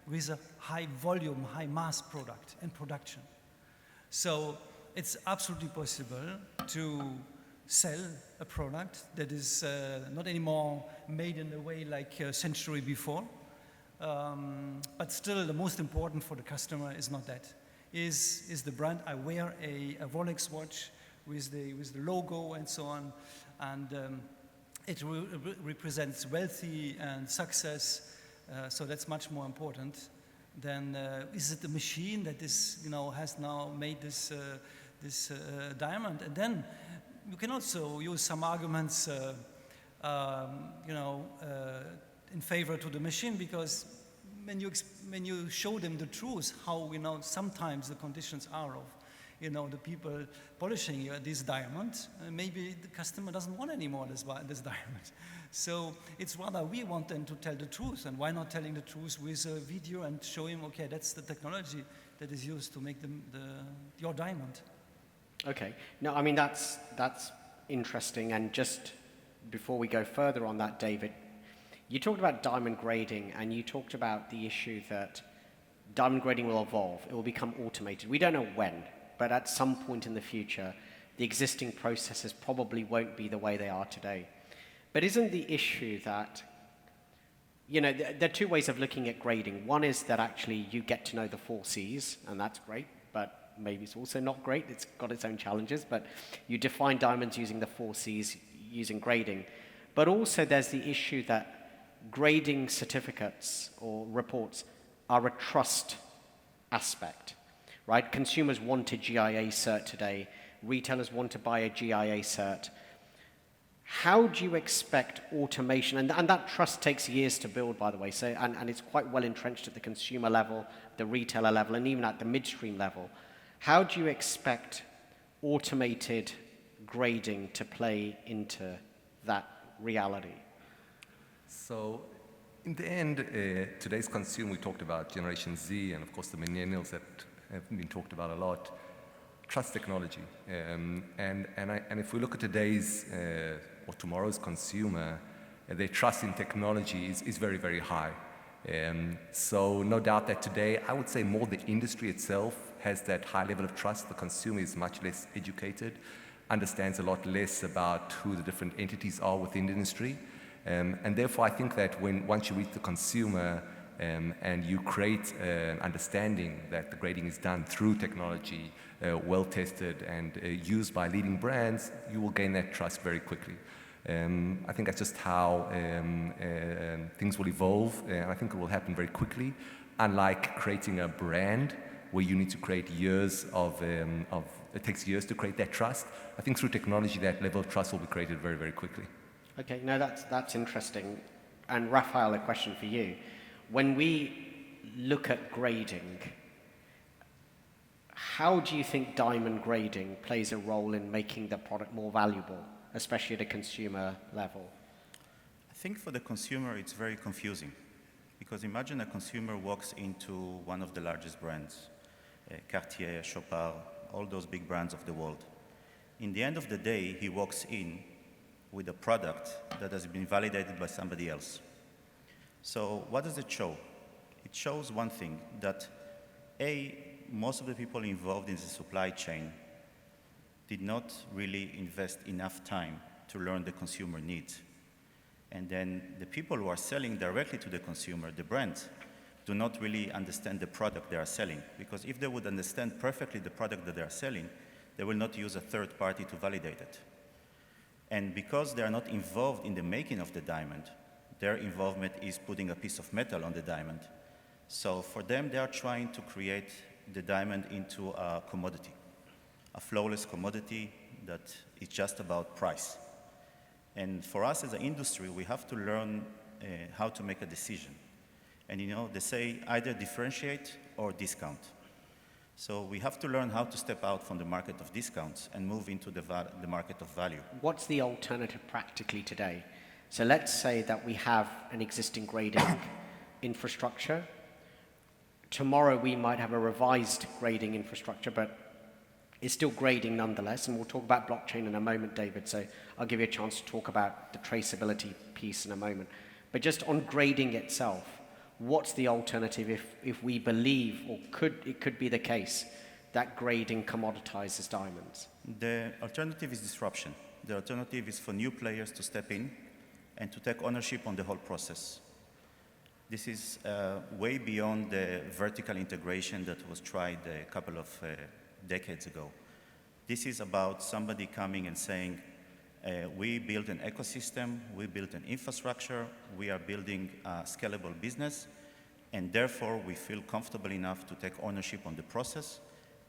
with a high volume, high mass product and production. So it's absolutely possible to sell a product that is not anymore made in a way like a century before, but still the most important for the customer is not that. Is the brand. I wear a Rolex watch with the logo and so on, and it represents wealthy and success. So that's much more important than is it the machine that is has now made this diamond. And then you can also use some arguments in favor to the machine, because when you show them the truth, how sometimes the conditions are of the people polishing this diamond, maybe the customer doesn't want anymore this diamond. So it's rather we want them to tell the truth, and why not telling the truth with a video and show him, okay, that's the technology that is used to make your diamond. Okay. No, I mean, that's interesting. And just before we go further on that, David, you talked about diamond grading, and you talked about the issue that diamond grading will evolve. It will become automated. We don't know when, but at some point in the future, the existing processes probably won't be the way they are today. But isn't the issue that, there are two ways of looking at grading. One is that actually you get to know the 4 Cs, and that's great, but maybe it's also not great. It's got its own challenges, but you define diamonds using the 4 Cs, using grading. But also there's the issue that grading certificates or reports are a trust aspect, right? Consumers want a GIA cert today. Retailers want to buy a GIA cert. How do you expect automation, and that trust takes years to build, by the way, so, and it's quite well entrenched at the consumer level, the retailer level, and even at the midstream level. How do you expect automated grading to play into that reality? So, in the end, today's consumer, we talked about Generation Z, and of course the millennials that have been talked about a lot, trust technology. And if we look at today's or tomorrow's consumer, their trust in technology is very, very high. So no doubt that today, I would say more the industry itself has that high level of trust. The consumer is much less educated, understands a lot less about who the different entities are within the industry. And therefore, I think that once you reach the consumer and you create an understanding that the grading is done through technology, well-tested and used by leading brands, you will gain that trust very quickly. I think that's just how things will evolve, and I think it will happen very quickly. Unlike creating a brand where you need to create years it takes years to create that trust, I think through technology that level of trust will be created very, very quickly. Okay, no, that's interesting. And Rafael, a question for you. When we look at grading, how do you think diamond grading plays a role in making the product more valuable, especially at a consumer level? I think for the consumer it's very confusing, Because imagine a consumer walks into one of the largest brands, Cartier, Chopard, all those big brands of the world. In the end of the day, he walks in with a product that has been validated by somebody else. So what does it show? It shows one thing, that most of the people involved in the supply chain did not really invest enough time to learn the consumer needs. And then the people who are selling directly to the consumer, the brands, do not really understand the product they are selling. Because if they would understand perfectly the product that they are selling, they will not use a third party to validate it. And because they are not involved in the making of the diamond, their involvement is putting a piece of metal on the diamond. So for them, they are trying to create the diamond into a commodity, a flawless commodity that is just about price. And for us as an industry, we have to learn how to make a decision. And they say either differentiate or discount. So we have to learn how to step out from the market of discounts and move into the market of value. What's the alternative practically today? So let's say that we have an existing grading infrastructure. Tomorrow we might have a revised grading infrastructure, but it's still grading nonetheless. And we'll talk about blockchain in a moment, David, so I'll give you a chance to talk about the traceability piece in a moment. But just on grading itself, what's the alternative if we believe, or it could be the case, that grading commoditizes diamonds? The alternative is disruption. The alternative is for new players to step in and to take ownership on the whole process. This is way beyond the vertical integration that was tried a couple of decades ago. This is about somebody coming and saying, we built an ecosystem, we built an infrastructure, we are building a scalable business, and therefore we feel comfortable enough to take ownership on the process,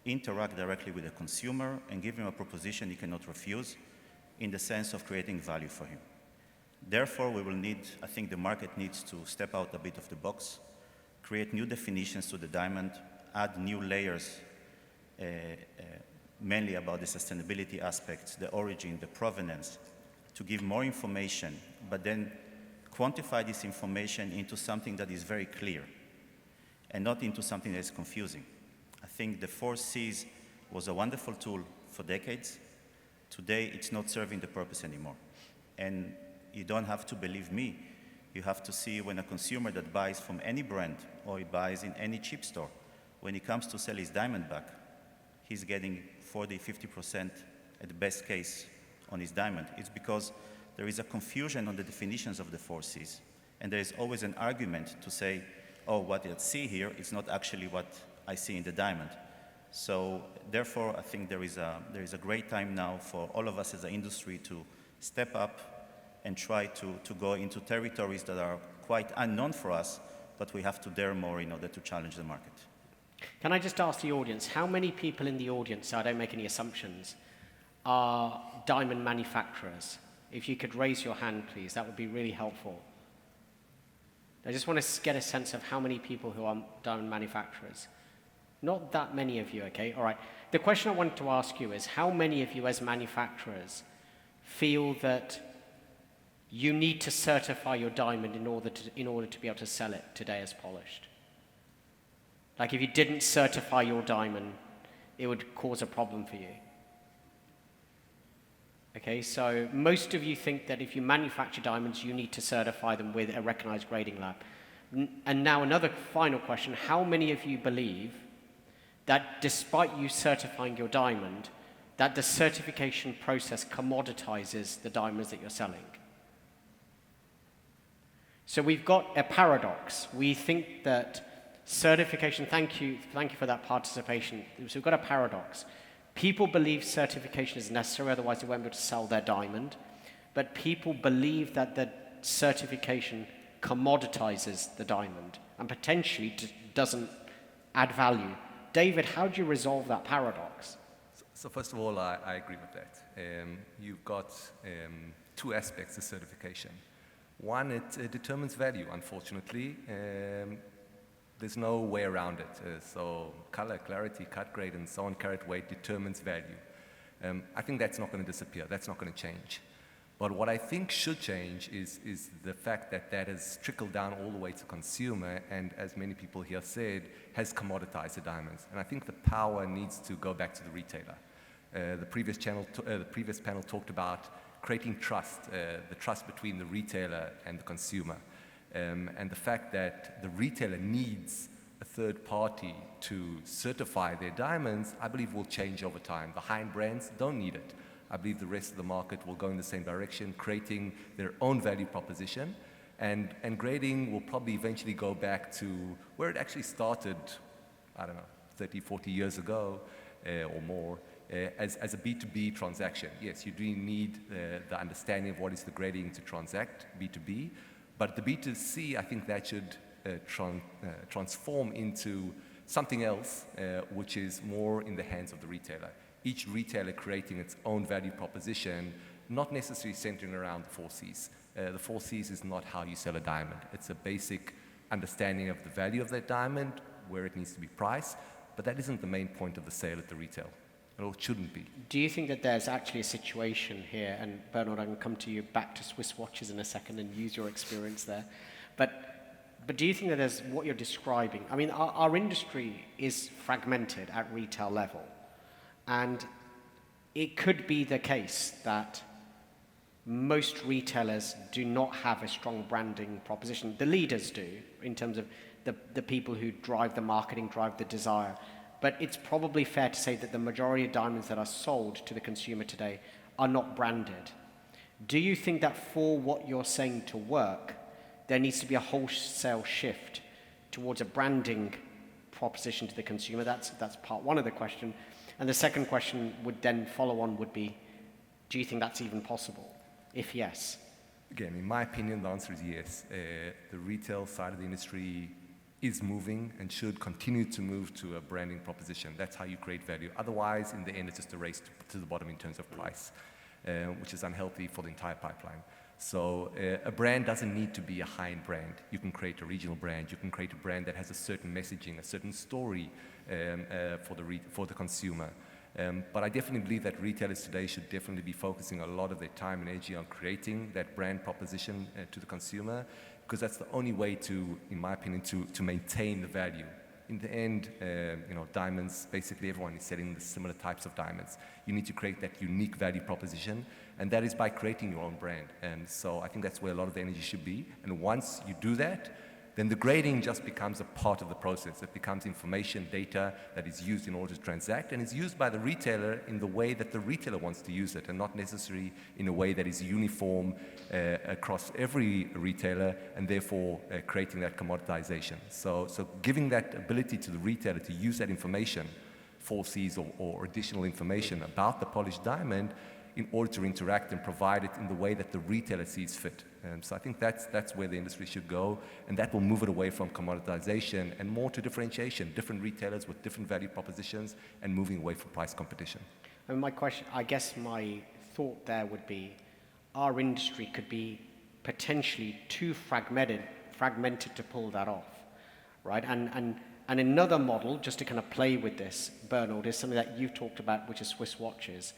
interact directly with the consumer, and give him a proposition he cannot refuse in the sense of creating value for him. Therefore, we will need, I think the market needs to step out a bit of the box, create new definitions to the diamond, add new layers, mainly about the sustainability aspects, the origin, the provenance, to give more information, but then quantify this information into something that is very clear and not into something that is confusing. I think the 4 Cs was a wonderful tool for decades. Today, it's not serving the purpose anymore. And you don't have to believe me. You have to see when a consumer that buys from any brand or he buys in any cheap store, when he comes to sell his diamond back, he's getting 40, 50% at the best case on his diamond. It's because there is a confusion on the definitions of the 4 Cs. And there is always an argument to say, oh, what I see here is not actually what I see in the diamond. So therefore, I think there is a great time now for all of us as an industry to step up and try to go into territories that are quite unknown for us, but we have to dare more in order to challenge the market. Can I just ask the audience, how many people in the audience, so I don't make any assumptions, are diamond manufacturers? If you could raise your hand, please, that would be really helpful. I just want to get a sense of how many people who are diamond manufacturers. Not that many of you, okay? All right. The question I wanted to ask you is, how many of you as manufacturers feel that you need to certify your diamond in order to be able to sell it today as polished? Like if you didn't certify your diamond, it would cause a problem for you. Okay, so most of you think that if you manufacture diamonds, you need to certify them with a recognized grading lab. And now another final question, how many of you believe that despite you certifying your diamond, that the certification process commoditizes the diamonds that you're selling? So we've got a paradox. We think that certification, thank you for that participation. So we've got a paradox. People believe certification is necessary, otherwise they won't be able to sell their diamond. But people believe that the certification commoditizes the diamond and potentially doesn't add value. David, how do you resolve that paradox? So first of all, I agree with that. You've got 2 aspects of certification. One, it determines value, unfortunately. There's no way around it. So color, clarity, cut grade, and so on, carat weight determines value. I think that's not going to disappear. That's not going to change. But what I think should change is the fact that that has trickled down all the way to consumer and, as many people here said, has commoditized the diamonds. And I think the power needs to go back to the retailer. The previous panel talked about creating trust, the trust between the retailer and the consumer. And the fact that the retailer needs a third party to certify their diamonds, I believe will change over time. The high-end brands don't need it. I believe the rest of the market will go in the same direction, creating their own value proposition. And grading will probably eventually go back to where it actually started, I don't know, 30, 40 years ago or more, as a B2B transaction. Yes, you do need the understanding of what is the grading to transact B2B, but the B2C, I think that should transform into something else, which is more in the hands of the retailer. Each retailer creating its own value proposition, not necessarily centering around the 4 Cs. The 4 Cs is not how you sell a diamond. It's a basic understanding of the value of that diamond, where it needs to be priced, but that isn't the main point of the sale at the retail. Or it shouldn't be. Do you think that there's actually a situation here, and Bernold, I can come to you back to Swiss watches in a second and use your experience there, but do you think that there's what you're describing? I mean, our industry is fragmented at retail level, and it could be the case that most retailers do not have a strong branding proposition. The leaders do, in terms of the people who drive the marketing, drive the desire. But it's probably fair to say that the majority of diamonds that are sold to the consumer today are not branded. Do you think that for what you're saying to work, there needs to be a wholesale shift towards a branding proposition to the consumer? That's part one of the question. And the second question would then follow on would be, do you think that's even possible? If yes. Again, in my opinion, the answer is yes. The retail side of the industry is moving and should continue to move to a branding proposition. That's how you create value. Otherwise, in the end, it's just a race to the bottom in terms of price, which is unhealthy for the entire pipeline. So a brand doesn't need to be a high-end brand. You can create a regional brand. You can create a brand that has a certain messaging, a certain story for the consumer. But I definitely believe that retailers today should definitely be focusing a lot of their time and energy on creating that brand proposition to the consumer, because that's the only way to, in my opinion, to maintain the value. In the end, diamonds, basically everyone is selling the similar types of diamonds. You need to create that unique value proposition, and that is by creating your own brand. And so I think that's where a lot of the energy should be. And once you do that, then the grading just becomes a part of the process. It becomes information, data that is used in order to transact, and is used by the retailer in the way that the retailer wants to use it, and not necessarily in a way that is uniform across every retailer, and therefore creating that commoditization. So giving that ability to the retailer to use that information, 4 Cs or additional information about the polished diamond, in order to interact and provide it in the way that the retailer sees fit. So I think that's where the industry should go, and that will move it away from commoditization and more to differentiation, different retailers with different value propositions, and moving away from price competition. And my question, I guess my thought there would be, our industry could be potentially too fragmented to pull that off, right? And another model, just to kind of play with this, Bernold, is something that you've talked about, which is Swiss watches.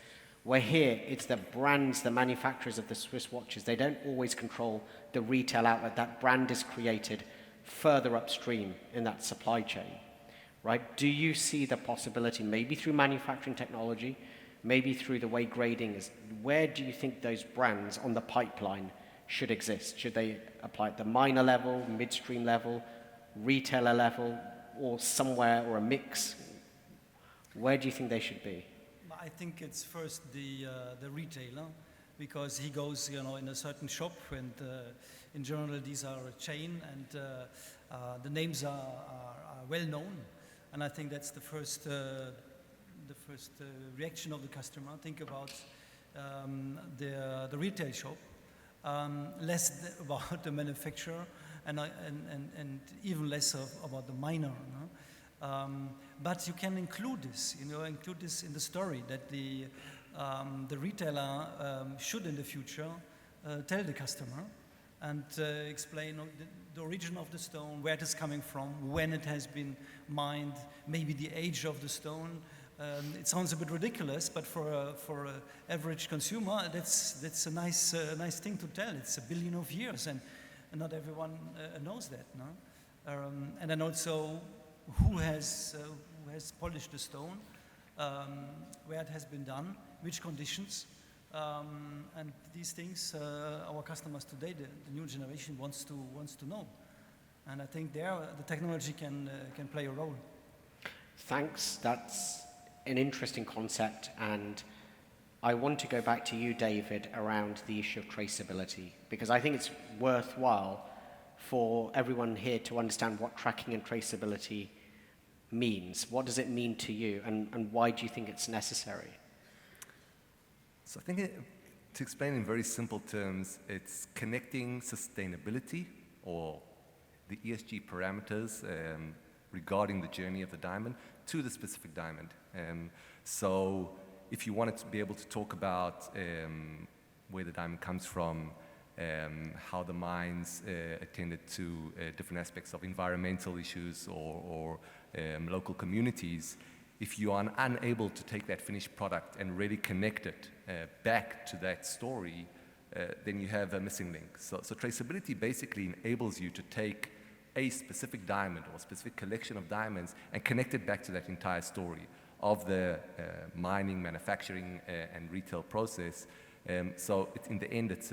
Where here, it's the brands, the manufacturers of the Swiss watches. They don't always control the retail outlet. That brand is created further upstream in that supply chain, right? Do you see the possibility, maybe through manufacturing technology, maybe through the way grading is, where do you think those brands on the pipeline should exist? Should they apply at the miner level, midstream level, retailer level, or somewhere, or a mix? Where do you think they should be? I think it's first the retailer, because he goes, in a certain shop, and in general these are a chain, and the names are well known, and I think that's the first reaction of the customer. Think about the retail shop, less about the manufacturer, and even less about the miner. No? But you can include this, include this in the story, that the retailer should in the future tell the customer and explain the origin of the stone, where it is coming from, when it has been mined, maybe the age of the stone, It sounds a bit ridiculous, but for an average consumer, that's a nice thing to tell. It's 1 billion of years, and not everyone knows that. No? And then also, who has polished the stone, where it has been done, which conditions, and these things our customers today, the new generation wants to know. And I think there the technology can play a role. Thanks. That's an interesting concept, and I want to go back to you, David, around the issue of traceability, because I think it's worthwhile for everyone here to understand what tracking and traceability means. What does it mean to you, and why do you think it's necessary? So I think to explain in very simple terms, it's connecting sustainability or the ESG parameters regarding the journey of the diamond to the specific diamond. So if you wanted to be able to talk about where the diamond comes from, how the mines attended to different aspects of environmental issues or local communities, if you are unable to take that finished product and really connect it back to that story, then you have a missing link. So traceability basically enables you to take a specific diamond or a specific collection of diamonds and connect it back to that entire story of the mining, manufacturing, and retail process. So in the end, it's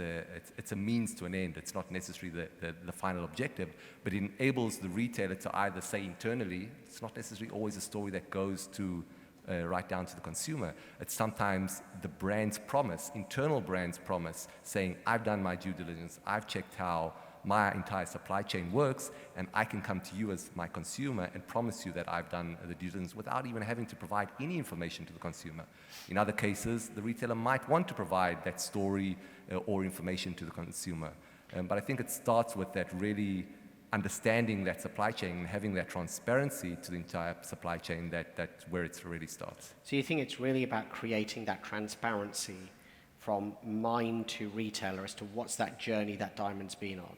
a means to an end. It's not necessarily the final objective, but it enables the retailer to either say internally, it's not necessarily always a story that goes to right down to the consumer. It's sometimes the brand's promise, internal brand's promise, saying, I've done my due diligence, I've checked how my entire supply chain works, and I can come to you as my consumer and promise you that I've done the due diligence without even having to provide any information to the consumer. In other cases, the retailer might want to provide that story or information to the consumer. But I think it starts with that really understanding that supply chain and having that transparency to the entire supply chain, that's where it really starts. So you think it's really about creating that transparency from mine to retailer as to what's that journey that diamond's been on?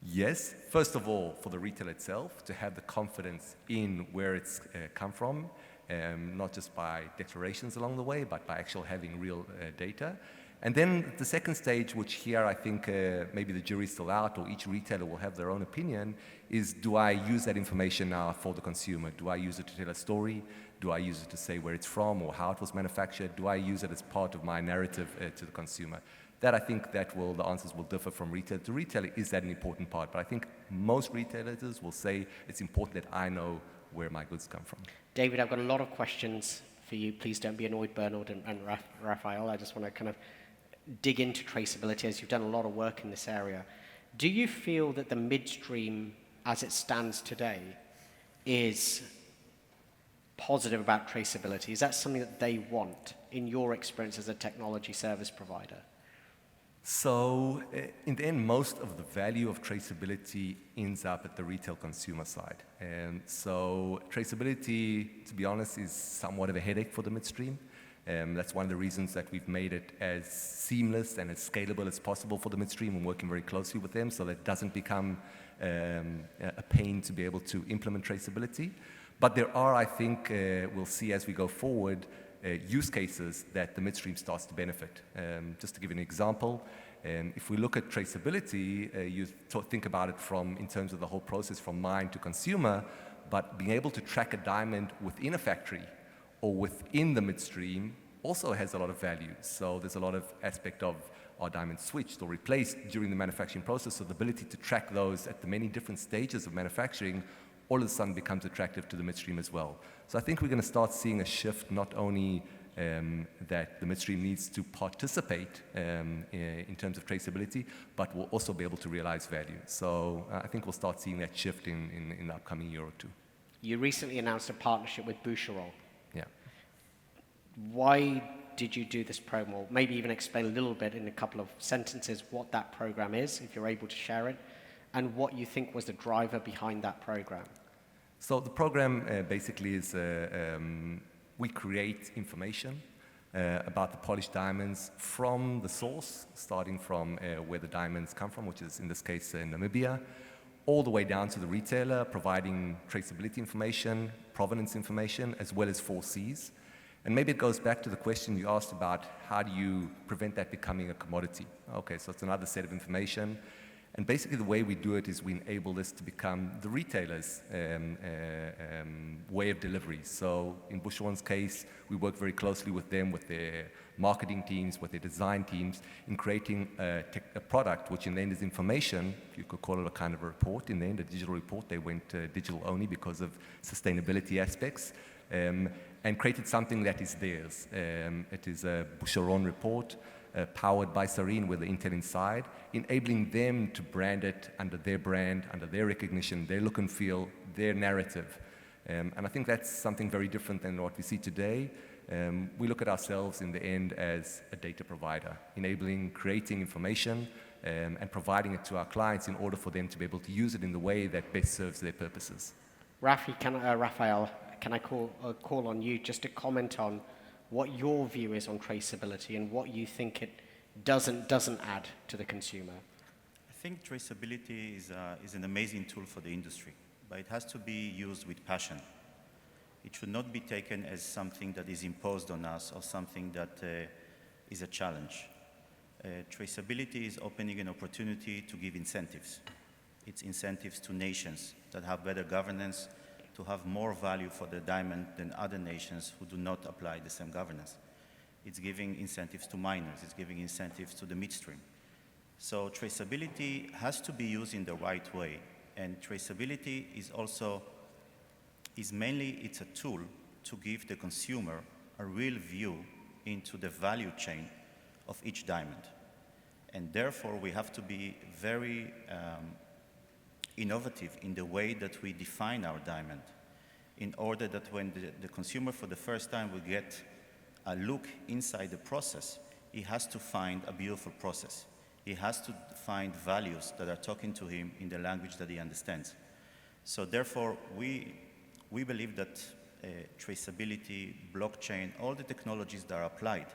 Yes, first of all, for the retailer itself, to have the confidence in where it's come from, not just by declarations along the way, but by actually having real data. And then the second stage, which here I think maybe the jury's still out, or each retailer will have their own opinion, is do I use that information now for the consumer? Do I use it to tell a story? Do I use it to say where it's from or how it was manufactured? Do I use it as part of my narrative to the consumer? That I think the answers will differ from retailer to retailer. Is that an important part? But I think most retailers will say it's important that I know where my goods come from. David, I've got a lot of questions for you. Please don't be annoyed, Bernold and Rafael. I just want to kind of dig into traceability, as you've done a lot of work in this area. Do you feel that the midstream, as it stands today, is positive about traceability? Is that something that they want, in your experience as a technology service provider? So in the end, most of the value of traceability ends up at the retail consumer side. And so traceability, to be honest, is somewhat of a headache for the midstream. That's one of the reasons that we've made it as seamless and as scalable as possible for the midstream and working very closely with them so that it doesn't become a pain to be able to implement traceability. But there are, I think, we'll see as we go forward, use cases that the midstream starts to benefit. Just to give you an example, if we look at traceability, you think about it in terms of the whole process from mine to consumer, but being able to track a diamond within a factory or within the midstream also has a lot of value. So there's a lot of aspect of our diamonds switched or replaced during the manufacturing process, so the ability to track those at the many different stages of manufacturing all of a sudden becomes attractive to the midstream as well. So I think we're going to start seeing a shift, not only that the midstream needs to participate in terms of traceability, but will also be able to realize value. So I think we'll start seeing that shift in the upcoming year or two. You recently announced a partnership with Boucherol. Yeah. Why did you do this program? Or maybe even explain a little bit in a couple of sentences what that program is, if you're able to share it, and what you think was the driver behind that program. So the program basically is we create information about the polished diamonds from the source, starting from where the diamonds come from, which is in this case Namibia, all the way down to the retailer, providing traceability information, provenance information, as well as 4Cs. And maybe it goes back to the question you asked about how do you prevent that becoming a commodity? Okay, so it's another set of information. And basically the way we do it is we enable this to become the retailer's way of delivery. So in Bushorn's case, we work very closely with them, with their marketing teams, with their design teams, in creating a product, which in the end is information. You could call it a kind of a report. In the end, a digital report. They went digital only because of sustainability aspects. And created something that is theirs. It is a Boucheron report, powered by Sarine with the Intel inside, enabling them to brand it under their brand, under their recognition, their look and feel, their narrative. And I think that's something very different than what we see today. We look at ourselves in the end as a data provider, enabling, creating information, and providing it to our clients in order for them to be able to use it in the way that best serves their purposes. Rafael, can I call on you just to comment on what your view is on traceability and what you think it doesn't add to the consumer? I think traceability is an amazing tool for the industry, but it has to be used with passion. It should not be taken as something that is imposed on us or something that is a challenge. Traceability is opening an opportunity to give incentives. It's incentives to nations that have better governance, to have more value for the diamond than other nations who do not apply the same governance. It's giving incentives to miners, it's giving incentives to the midstream. So traceability has to be used in the right way, and traceability is mainly it's a tool to give the consumer a real view into the value chain of each diamond. And therefore we have to be very innovative in the way that we define our diamond, in order that when the consumer for the first time will get a look inside the process, he has to find a beautiful process. He has to find values that are talking to him in the language that he understands. So therefore, we believe that traceability, blockchain, all the technologies that are applied,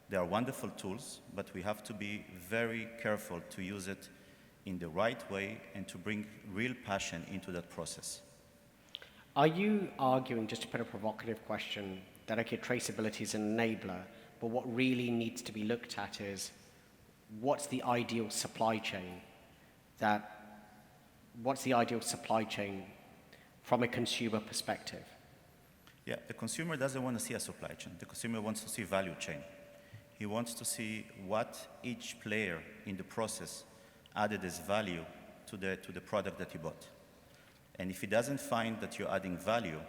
they are wonderful tools, but we have to be very careful to use it in the right way and to bring real passion into that process. Are you arguing, just to put a provocative question, that okay, traceability is an enabler, but what really needs to be looked at is what's the ideal supply chain from a consumer perspective? Yeah, the consumer doesn't want to see a supply chain. The consumer wants to see value chain. He wants to see what each player in the process added as value to the product that he bought. And if he doesn't find that you're adding value,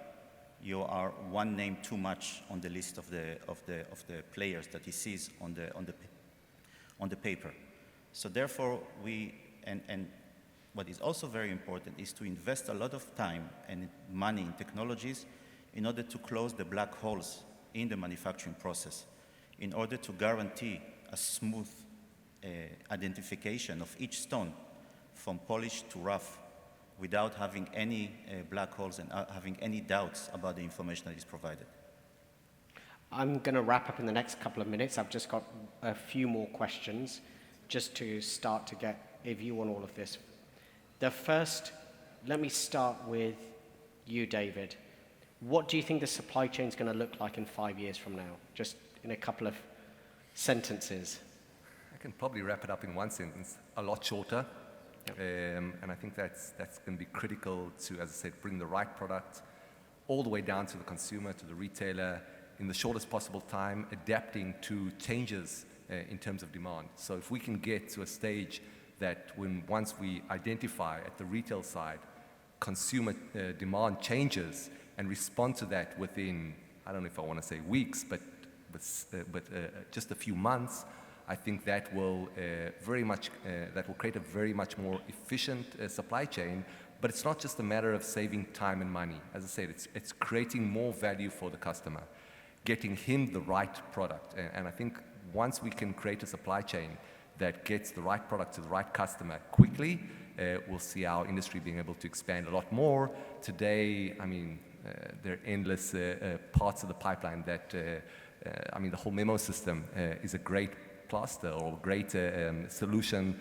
you are one name too much on the list of the players that he sees on the paper. So therefore, and what is also very important is to invest a lot of time and money in technologies in order to close the black holes in the manufacturing process, in order to guarantee a smooth identification of each stone from polished to rough without having any black holes and having any doubts about the information that is provided. I'm going to wrap up in the next couple of minutes. I've just got a few more questions just to start to get a view on all of this. The first, let me start with you, David. What do you think the supply chain is going to look like in 5 years from now? Just in a couple of sentences. I can probably wrap it up in one sentence, a lot shorter. And I think that's going to be critical to, as I said, bring the right product all the way down to the consumer, to the retailer, in the shortest possible time, adapting to changes in terms of demand. So if we can get to a stage that once we identify at the retail side, consumer demand changes and respond to that within, I don't know if I want to say weeks, but just a few months, I think that will create a very much more efficient supply chain. But it's not just a matter of saving time and money. As I said, it's creating more value for the customer, getting him the right product. And I think once we can create a supply chain that gets the right product to the right customer quickly, we'll see our industry being able to expand a lot more. Today, I mean, there are endless parts of the pipeline that, the whole memo system is a great plaster or great solution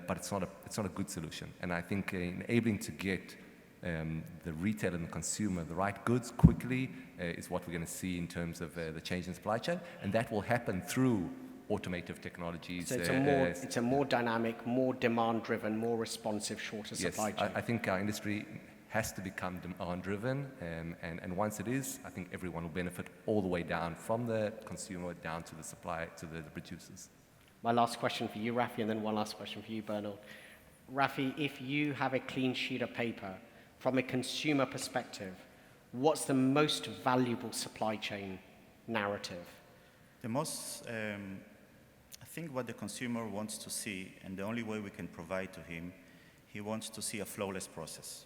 but it's not a good solution. And I think enabling to get the retailer and the consumer the right goods quickly is what we're going to see in terms of the change in supply chain, and that will happen through automative technologies. So it's a more dynamic, more demand-driven, more responsive, shorter supply chain. I think our industry has to become demand-driven, and once it is, I think everyone will benefit all the way down from the consumer down to the supply, to the producers. My last question for you, Rafi, and then one last question for you, Bernold. Rafi, if you have a clean sheet of paper, from a consumer perspective, what's the most valuable supply chain narrative? The most, I think what the consumer wants to see, and the only way we can provide to him, he wants to see a flawless process.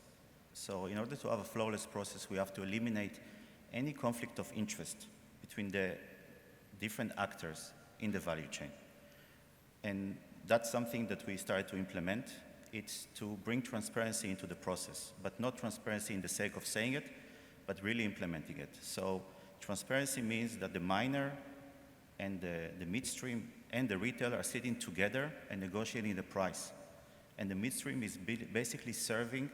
So in order to have a flawless process, we have to eliminate any conflict of interest between the different actors in the value chain. And that's something that we started to implement. It's to bring transparency into the process, but not transparency in the sake of saying it, but really implementing it. So transparency means that the miner and the midstream and the retailer are sitting together and negotiating the price. And the midstream is basically serving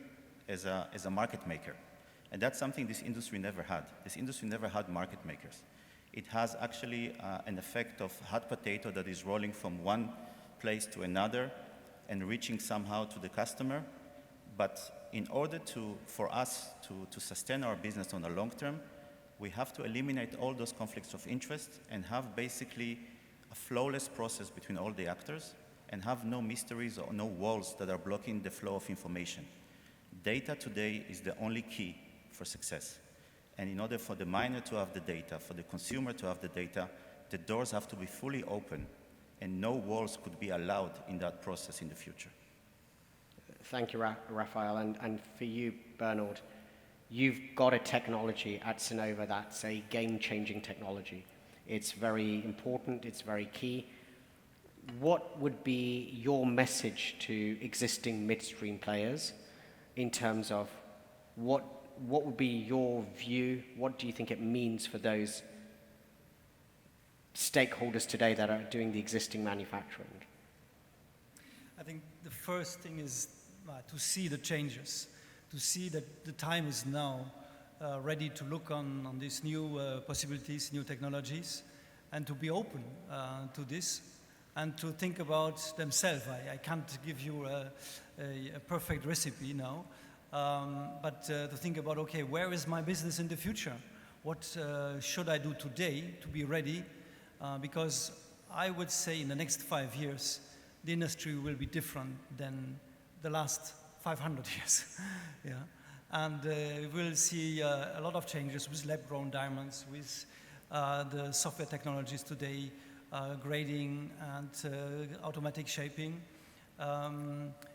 as a market maker. And that's something this industry never had. This industry never had market makers. It has actually an effect of hot potato that is rolling from one place to another and reaching somehow to the customer. But in order for us to sustain our business on the long term, we have to eliminate all those conflicts of interest and have basically a flawless process between all the actors and have no mysteries or no walls that are blocking the flow of information. Data today is the only key for success. And in order for the miner to have the data, for the consumer to have the data, the doors have to be fully open and no walls could be allowed in that process in the future. Thank you, Rafael. And for you, Bernold, you've got a technology at Sonova that's a game-changing technology. It's very important, it's very key. What would be your message to existing midstream players in terms of what would be your view? What do you think it means for those stakeholders today that are doing the existing manufacturing? I think the first thing is to see the changes, to see that the time is now ready to look on these new possibilities, new technologies, and to be open to this and to think about themselves. I can't give you a perfect recipe now, but to think about, okay, where is my business in the future? What should I do today to be ready? Because I would say in the next 5 years, the industry will be different than the last 500 years. Yeah. And we'll see a lot of changes with lab-grown diamonds, with the software technologies today, grading and automatic shaping.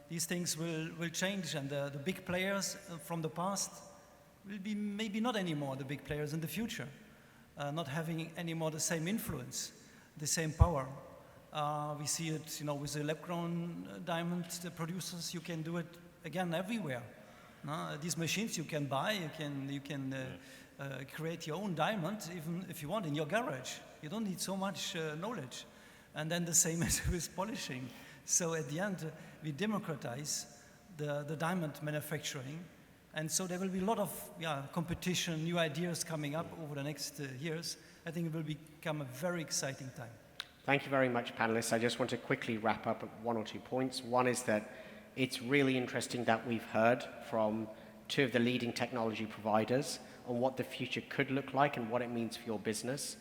These things will change, and the big players from the past will be maybe not anymore the big players in the future, not having anymore the same influence, the same power. We see it, with the lab-grown diamond producers. You can do it again everywhere. These machines you can buy. You can create your own diamond, even if you want, in your garage. You don't need so much knowledge. And then the same as with polishing. So at the end, we democratize the diamond manufacturing. And so there will be a lot of competition, new ideas coming up over the next years. I think it will become a very exciting time. Thank you very much, panelists. I just want to quickly wrap up at 1 or 2 points. One is that it's really interesting that we've heard from 2 of the leading technology providers on what the future could look like and what it means for your business.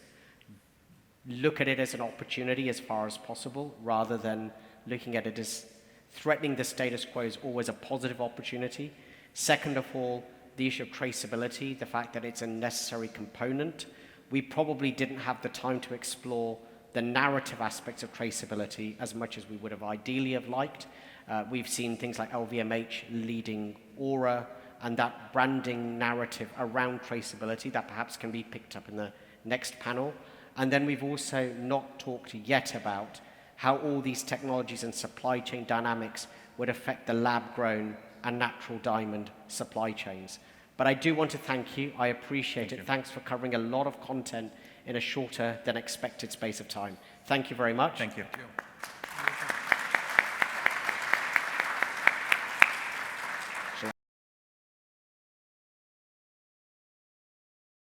Look at it as an opportunity as far as possible, rather than looking at it as threatening the status quo is always a positive opportunity. Second of all, the issue of traceability, the fact that it's a necessary component. We probably didn't have the time to explore the narrative aspects of traceability as much as we would have ideally have liked. We've seen things like LVMH leading Aura and that branding narrative around traceability that perhaps can be picked up in the next panel. And then we've also not talked yet about how all these technologies and supply chain dynamics would affect the lab-grown and natural diamond supply chains. But I do want to thank you. I appreciate it. Thanks for covering a lot of content in a shorter than expected space of time. Thank you very much. Thank you.